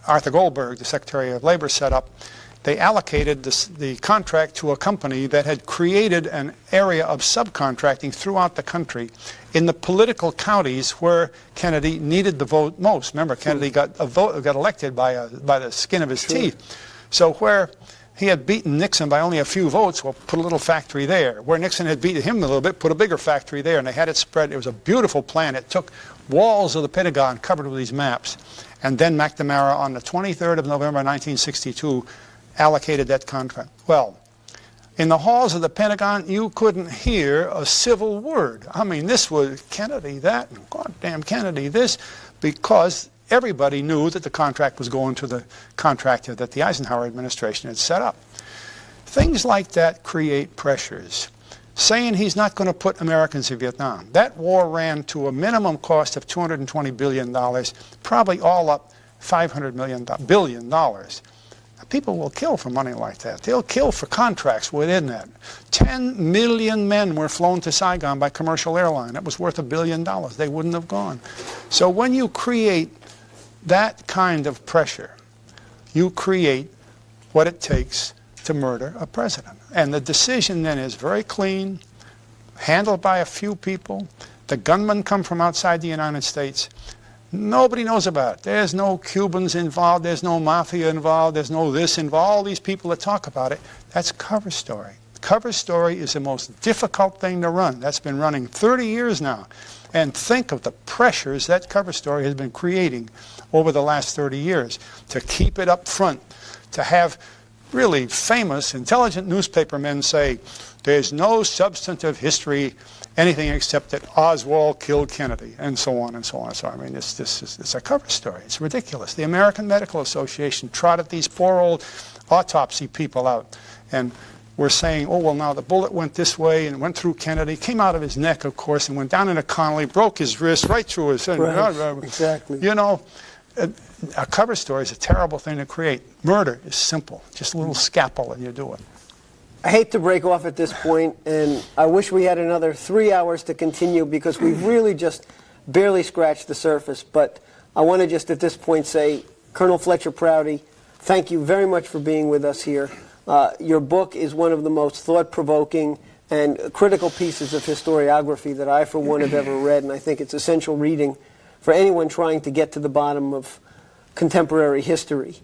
Arthur Goldberg, the Secretary of Labor, set up, they allocated the contract to a company that had created an area of subcontracting throughout the country in the political counties where Kennedy needed the vote most. Remember, Kennedy got elected by the skin of his teeth. So where he had beaten Nixon by only a few votes, well, put a little factory there. Where Nixon had beaten him a little bit, put a bigger factory there, and they had it spread. It was a beautiful plan. It took walls of the Pentagon covered with these maps. And then McNamara, on the 23rd of November 1962, allocated that contract. Well, in the halls of the Pentagon, you couldn't hear a civil word. I mean, this was Kennedy that, and goddamn Kennedy this, because everybody knew that the contract was going to the contractor that the Eisenhower administration had set up. Things like that create pressures. Saying he's not going to put Americans in Vietnam. That war ran to a minimum cost of $220 billion, probably all up $500 billion. People will kill for money like that. They'll kill for contracts within that. 10 million men were flown to Saigon by commercial airline. That was worth $1 billion. They wouldn't have gone. So when you create that kind of pressure, you create what it takes to murder a president. And the decision then is very clean, handled by a few people. The gunmen come from outside the United States. Nobody knows about it. There's no Cubans involved. There's no mafia involved. There's no this involved. All these people that talk about it, that's cover story. Cover story is the most difficult thing to run. That's been running 30 years now. And think of the pressures that cover story has been creating over the last 30 years to keep it up front, to have really famous, intelligent newspapermen say, there's no substantive history, anything except that Oswald killed Kennedy, and so on and so on. So I mean, it's a cover story. It's ridiculous. The American Medical Association trotted these poor old autopsy people out, and were saying, oh, well, now the bullet went this way and went through Kennedy, came out of his neck, of course, and went down into Connolly, broke his wrist right through his head. Right, exactly. You know, a cover story is a terrible thing to create. Murder is simple. Just a little scalpel and you do it. I hate to break off at this point, and I wish we had another 3 hours to continue because we've really just barely scratched the surface. But I want to just at this point say, Colonel Fletcher Prouty, thank you very much for being with us here. Your book is one of the most thought-provoking and critical pieces of historiography that I, for one, have ever read, and I think it's essential reading for anyone trying to get to the bottom of contemporary history.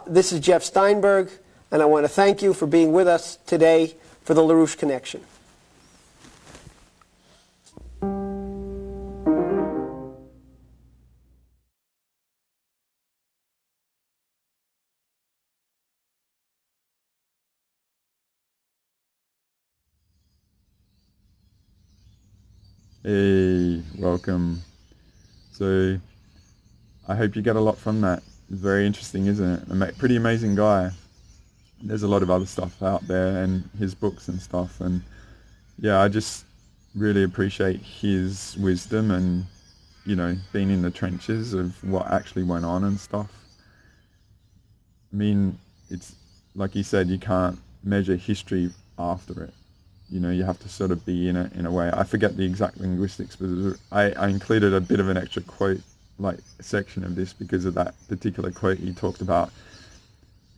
This is Jeff Steinberg, and I want to thank you for being with us today for the LaRouche Connection. Hey, welcome. So, I hope you get a lot from that. It's very interesting, isn't it? A pretty amazing guy. There's a lot of other stuff out there and his books and stuff, and yeah, I just really appreciate his wisdom and, you know, being in the trenches of what actually went on and stuff. I mean, it's like he said, you can't measure history after it. You know, you have to sort of be in it in a way. I forget the exact linguistics, but I included a bit of an extra quote, like section of this, because of that particular quote he talked about,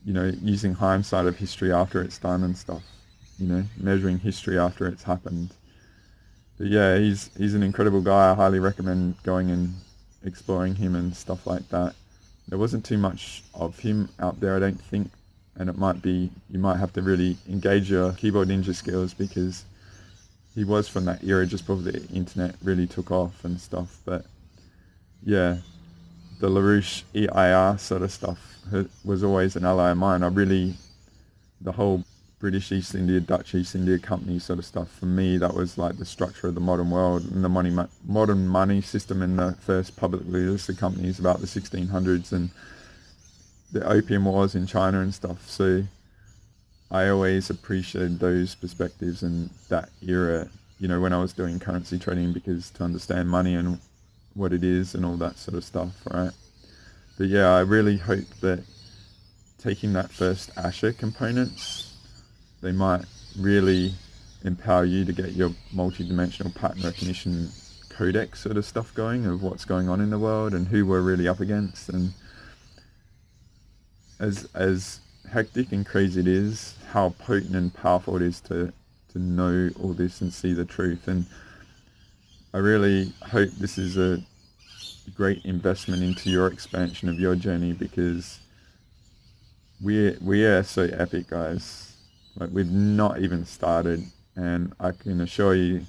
you know, using hindsight of history after it's done and stuff, you know, measuring history after it's happened. But yeah, he's an incredible guy. I highly recommend going and exploring him and stuff like that. There wasn't too much of him out there, I don't think, and it might be, you might have to really engage your keyboard ninja skills, because he was from that era just before the internet really took off and stuff. But yeah, the LaRouche EIR sort of stuff was always an ally of mine. The whole British East India, Dutch East India Company sort of stuff. For me, that was like the structure of the modern world and the modern money system in the first publicly listed companies about the 1600s and the opium wars in China and stuff. So I always appreciated those perspectives and that era, you know, when I was doing currency trading, because to understand money and what it is and all that sort of stuff, right? But yeah, I really hope that taking that first Asher components, they might really empower you to get your multi-dimensional pattern recognition codex sort of stuff going, of what's going on in the world and who we're really up against. And as hectic and crazy it is, how potent and powerful it is to know all this and see the truth. And I really hope this is a great investment into your expansion of your journey, because we are so epic, guys. Like, we've not even started, and I can assure you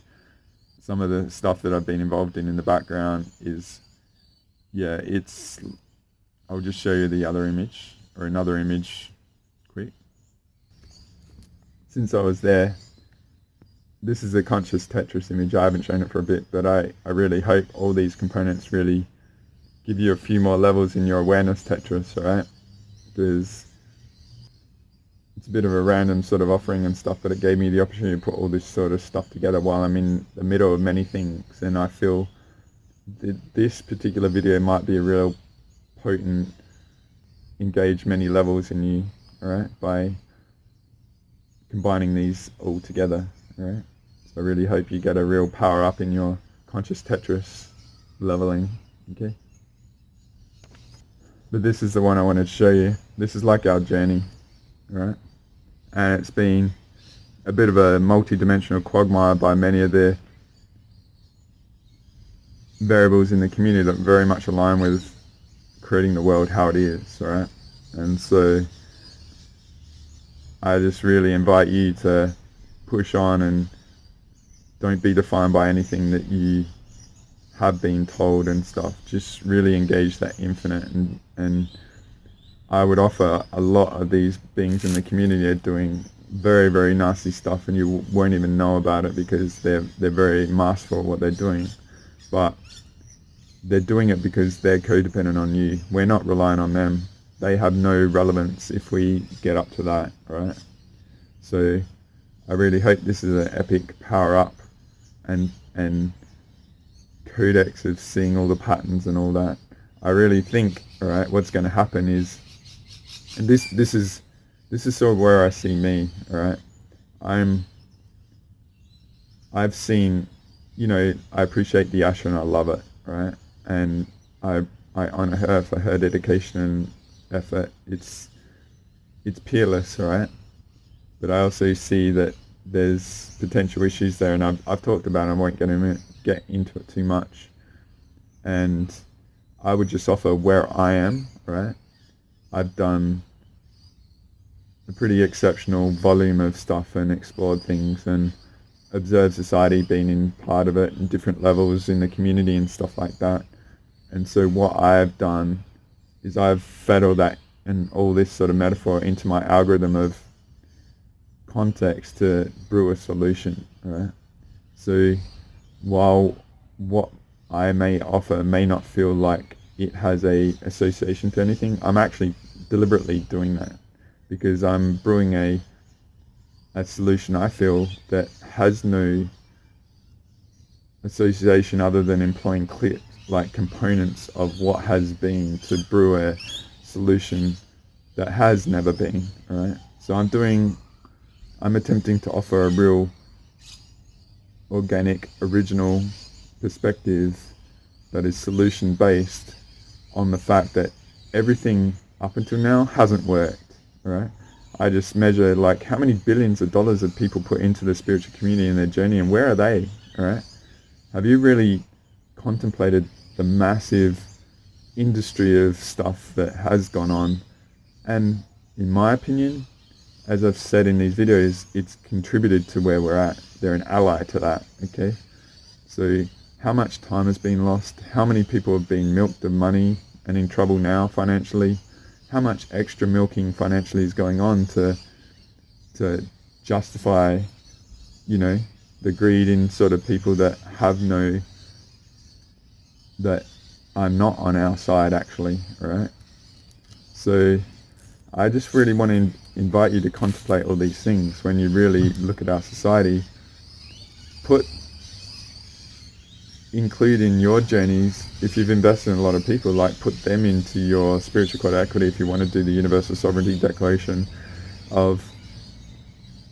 some of the stuff that I've been involved in the background is, yeah, it's, I'll just show you the other image, or another image quick. Since I was there, this is a conscious Tetris image. I haven't shown it for a bit, but I really hope all these components really give you a few more levels in your awareness Tetris, alright? Because it's a bit of a random sort of offering and stuff, but it gave me the opportunity to put all this sort of stuff together while I'm in the middle of many things. And I feel that this particular video might be a real potent, engage many levels in you, alright, by combining these all together, alright? So I really hope you get a real power up in your conscious Tetris leveling, okay? But this is the one I wanted to show you. This is like our journey, alright? And it's been a bit of a multi-dimensional quagmire by many of the variables in the community that very much align with creating the world how it is, alright? And so I just really invite you to push on and don't be defined by anything that you have been told and stuff. Just really engage that infinite, and I would offer a lot of these beings in the community are doing very, very nasty stuff, and you won't even know about it because they're very masterful at what they're doing. But they're doing it because they're codependent on you. We're not relying on them. They have no relevance if we get up to that, right? So I really hope this is an epic power up and codex of seeing all the patterns and all that. I really think, all right, what's going to happen is, and this is sort of where I see me, all right. I've seen, you know, I appreciate the Asher and I love it, right? And I honor her for her dedication and effort. It's peerless, right? But I also see that there's potential issues there, and I've talked about it. I won't get into it too much. And I would just offer where I am, right? I've done a pretty exceptional volume of stuff and explored things and observed society, being in part of it in different levels in the community and stuff like that. And so what I've done is I've fed all that and all this sort of metaphor into my algorithm of context to brew a solution, right? So while what I may offer may not feel like it has a association to anything, I'm actually deliberately doing that because I'm brewing a solution I feel that has no association other than employing clips, like components of what has been, to brew a solution that has never been, right? So I'm attempting to offer a real organic, original perspective that is solution based on the fact that everything up until now hasn't worked, right? I just measure like how many billions of dollars have people put into the spiritual community in their journey, and where are they, right? Have you really contemplated the massive industry of stuff that has gone on? And in my opinion, as I've said in these videos, it's contributed to where we're at. They're an ally to that, okay? So how much time has been lost? How many people have been milked of money and in trouble now financially? How much extra milking financially is going on to justify, you know, the greed in sort of people that are not on our side actually, right? So I just really want to invite you to contemplate all these things when you really look at our society. Include in your journeys, if you've invested in a lot of people, like put them into your spiritual code of equity if you want to do the Universal Sovereignty Declaration of,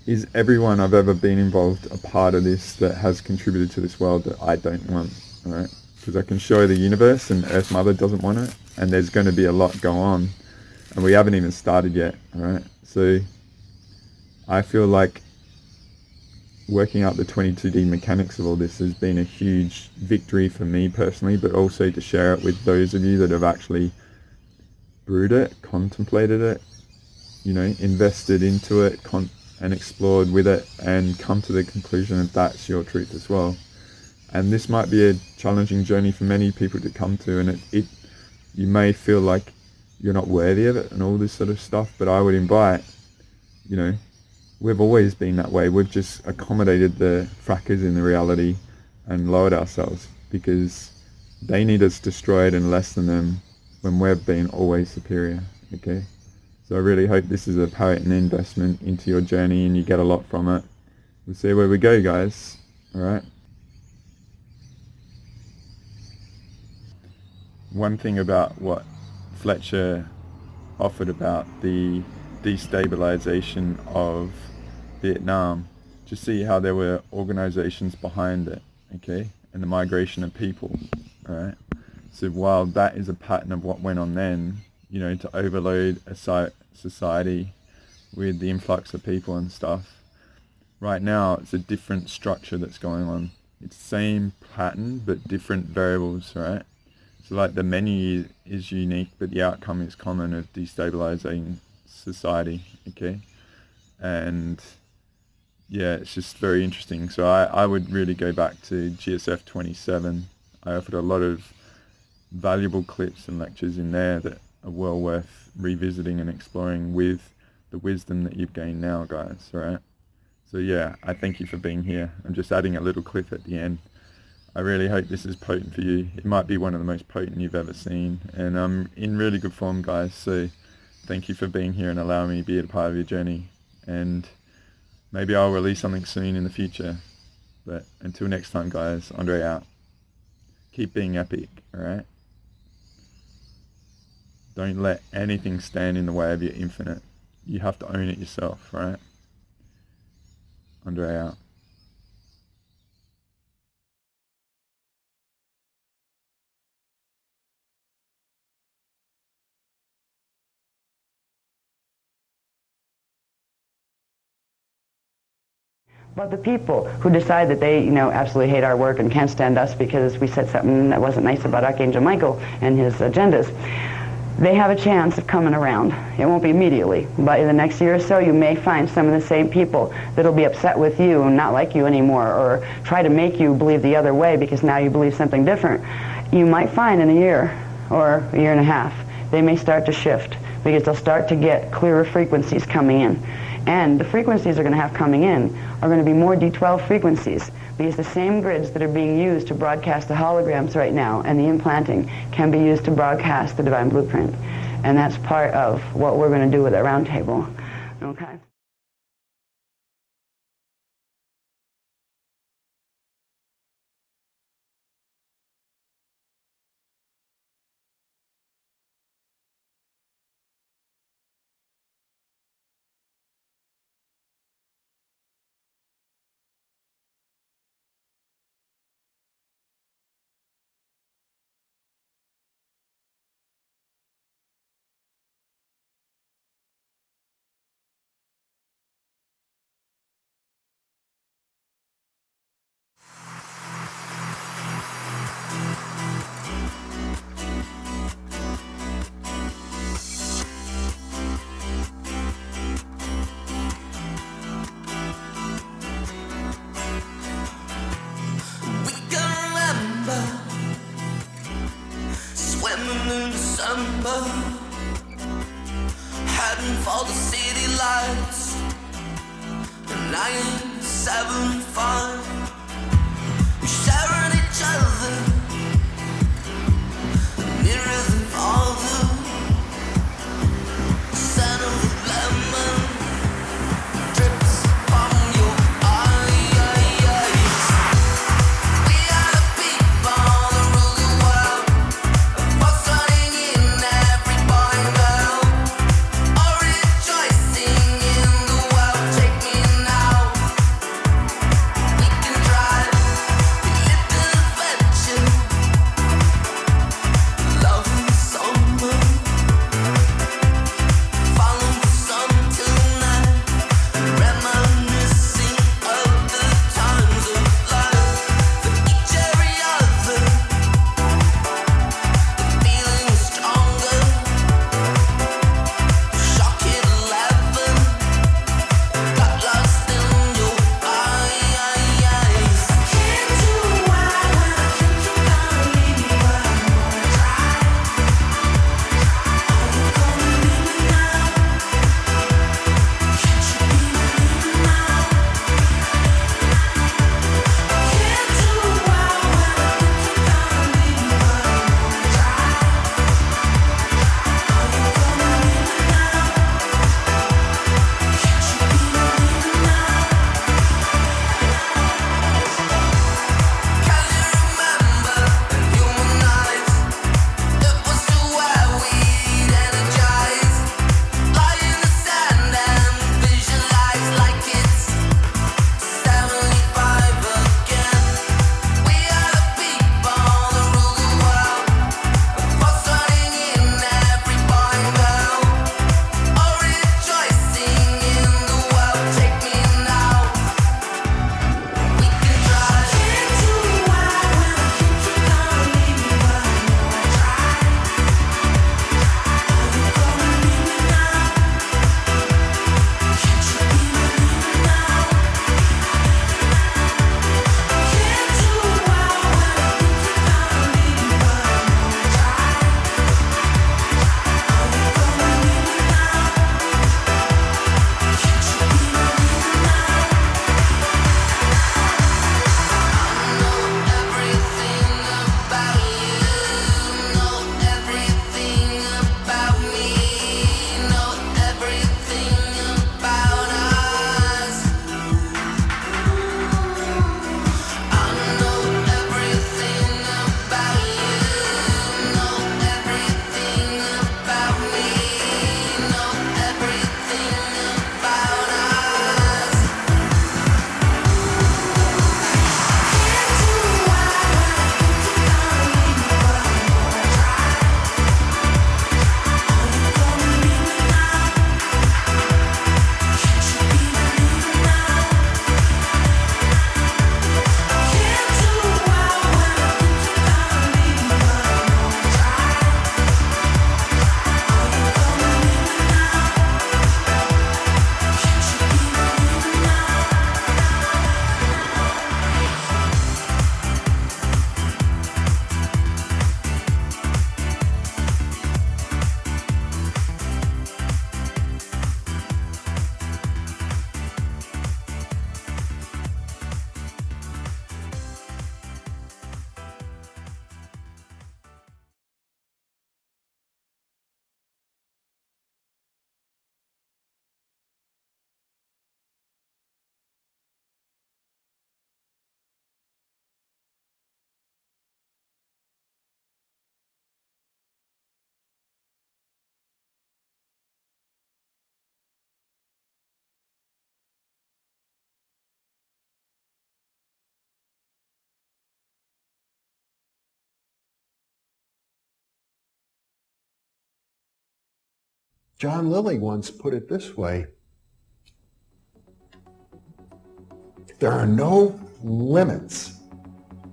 is everyone I've ever been involved a part of this that has contributed to this world that I don't want, right? Because I can show the universe and Earth Mother doesn't want it, and there's going to be a lot go on, and we haven't even started yet, right? So I feel like working out the 22D mechanics of all this has been a huge victory for me personally, but also to share it with those of you that have actually brewed it, contemplated it, you know, invested into it and explored with it and come to the conclusion that that's your truth as well. And this might be a challenging journey for many people to come to, and you may feel like you're not worthy of it and all this sort of stuff, but I would invite, you know, we've always been that way. We've just accommodated the frackers in the reality and lowered ourselves because they need us destroyed and less than them when we've been always superior, okay? So I really hope this is a potent investment into your journey and you get a lot from it. We'll see where we go, guys. All right? One thing about what Fletcher offered about the destabilization of Vietnam, to see how there were organizations behind it, okay, and the migration of people, all right? So while that is a pattern of what went on then, you know, to overload a society with the influx of people and stuff, right now it's a different structure that's going on. It's the same pattern but different variables, right? So like the menu is unique, but the outcome is common of destabilizing society, okay? And yeah, it's just very interesting. So I would really go back to GSF 27. I offered a lot of valuable clips and lectures in there that are well worth revisiting and exploring with the wisdom that you've gained now, guys, right? So yeah, I thank you for being here. I'm just adding a little clip at the end. I really hope this is potent for you. It might be one of the most potent you've ever seen. And I'm in really good form, guys. So thank you for being here and allowing me to be a part of your journey. And maybe I'll release something soon in the future. But until next time, guys, Andre out. Keep being epic, alright? Don't let anything stand in the way of your infinite. You have to own it yourself, right? Andre out. But the people who decide that they, absolutely hate our work and can't stand us because we said something that wasn't nice about Archangel Michael and his agendas, they have a chance of coming around. It won't be immediately, but in the next year or so, you may find some of the same people that'll be upset with you and not like you anymore, or try to make you believe the other way because now you believe something different. You might find in a year or a year and a half, they may start to shift because they'll start to get clearer frequencies coming in. And the frequencies they're going to have coming in are going to be more D12 frequencies, because the same grids that are being used to broadcast the holograms right now and the implanting can be used to broadcast the Divine Blueprint. And that's part of what we're going to do with our roundtable. Okay? Heading for the city lights, and 1975, we shared each other, mirrors and father, scent of lemon drips from your eyes. We are the people that rule the world, what's running in every boy and girl, all rejoicing in the world. Take me now, we can drive, we live in adventure, love in summer, follow the sun tonight, reminiscing of the times of life, for each every other, the feeling is stronger, shock at 11, got lost in your eyes. Can't do why when I think you're gonna leave me, but I'm gonna try. Are you gonna leave me now? Can't you be believing now? Can't do why when I think you're gonna leave me, but I'm gonna try. Are you gonna leave me now? Can't you be believing now? Can you remember the human eyes? It was to where we'd energize, lie in the sand and visualize like it's 75 again. We are the people that rule the world, what's running in every boy and girl, all rejoicing in the world. Take me now, we can drive. Can't do why when I think you're gonna leave me, but I'm gonna try. Are you gonna leave me now? Can't you be believing now? Can't do why when I think you're gonna leave me, but I'm gonna try. Are you gonna leave me now? Can't you be believing now? Know everything about you, know everything about me, know everything about us. I know everything about you, know everything about me, know everything about us. Can't do why when I think you're gonna leave me, but I'm gonna try. Are you gonna leave me now? Can't you be believing now? Can't do why when I think you're gonna leave me, but I'm gonna try. Are you gonna leave me now? Can't you be believing now? John Lilly once put it this way: there are no limits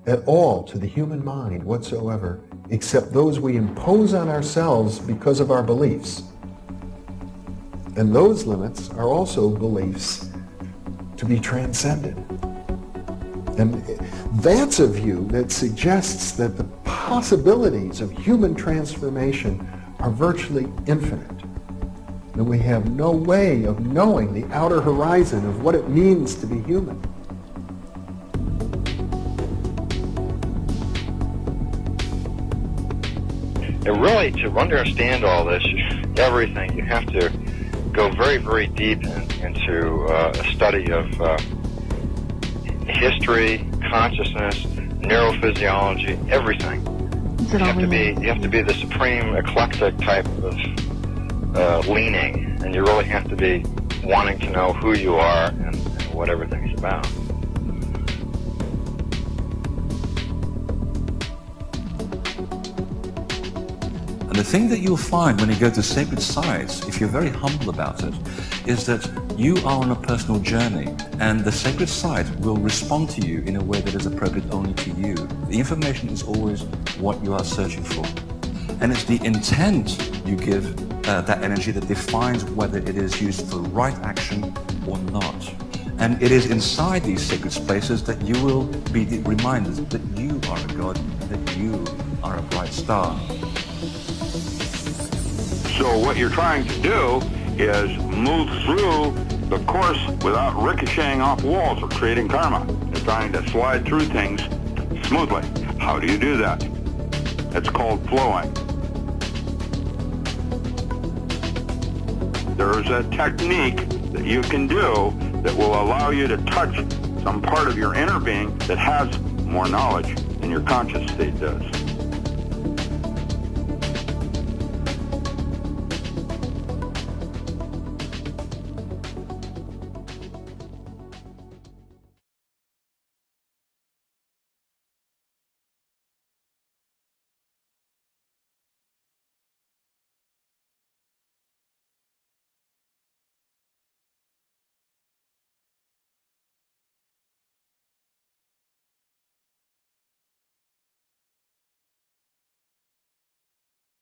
at all to the human mind whatsoever, except those we impose on ourselves because of our beliefs. And those limits are also beliefs to be transcended. And that's a view that suggests that the possibilities of human transformation are virtually infinite. that we have no way of knowing the outer horizon of what it means to be human. And really, to understand all this, everything, you have to go very, very deep into a study of history, consciousness, neurophysiology, everything. You have to be the supreme eclectic type of leaning, and you really have to be wanting to know who you are and what everything's about. And the thing that you'll find when you go to sacred sites, if you're very humble about it, is that you are on a personal journey, and the sacred site will respond to you in a way that is appropriate only to you. The information is always what you are searching for. And it's the intent you give that energy that defines whether it is used for right action or not. And it is inside these sacred spaces that you will be reminded that you are a god, that you are a bright star. So what you're trying to do is move through the course without ricocheting off walls or creating karma. You're trying to slide through things smoothly. How do you do that? It's called flowing. There's a technique that you can do that will allow you to touch some part of your inner being that has more knowledge than your conscious state does.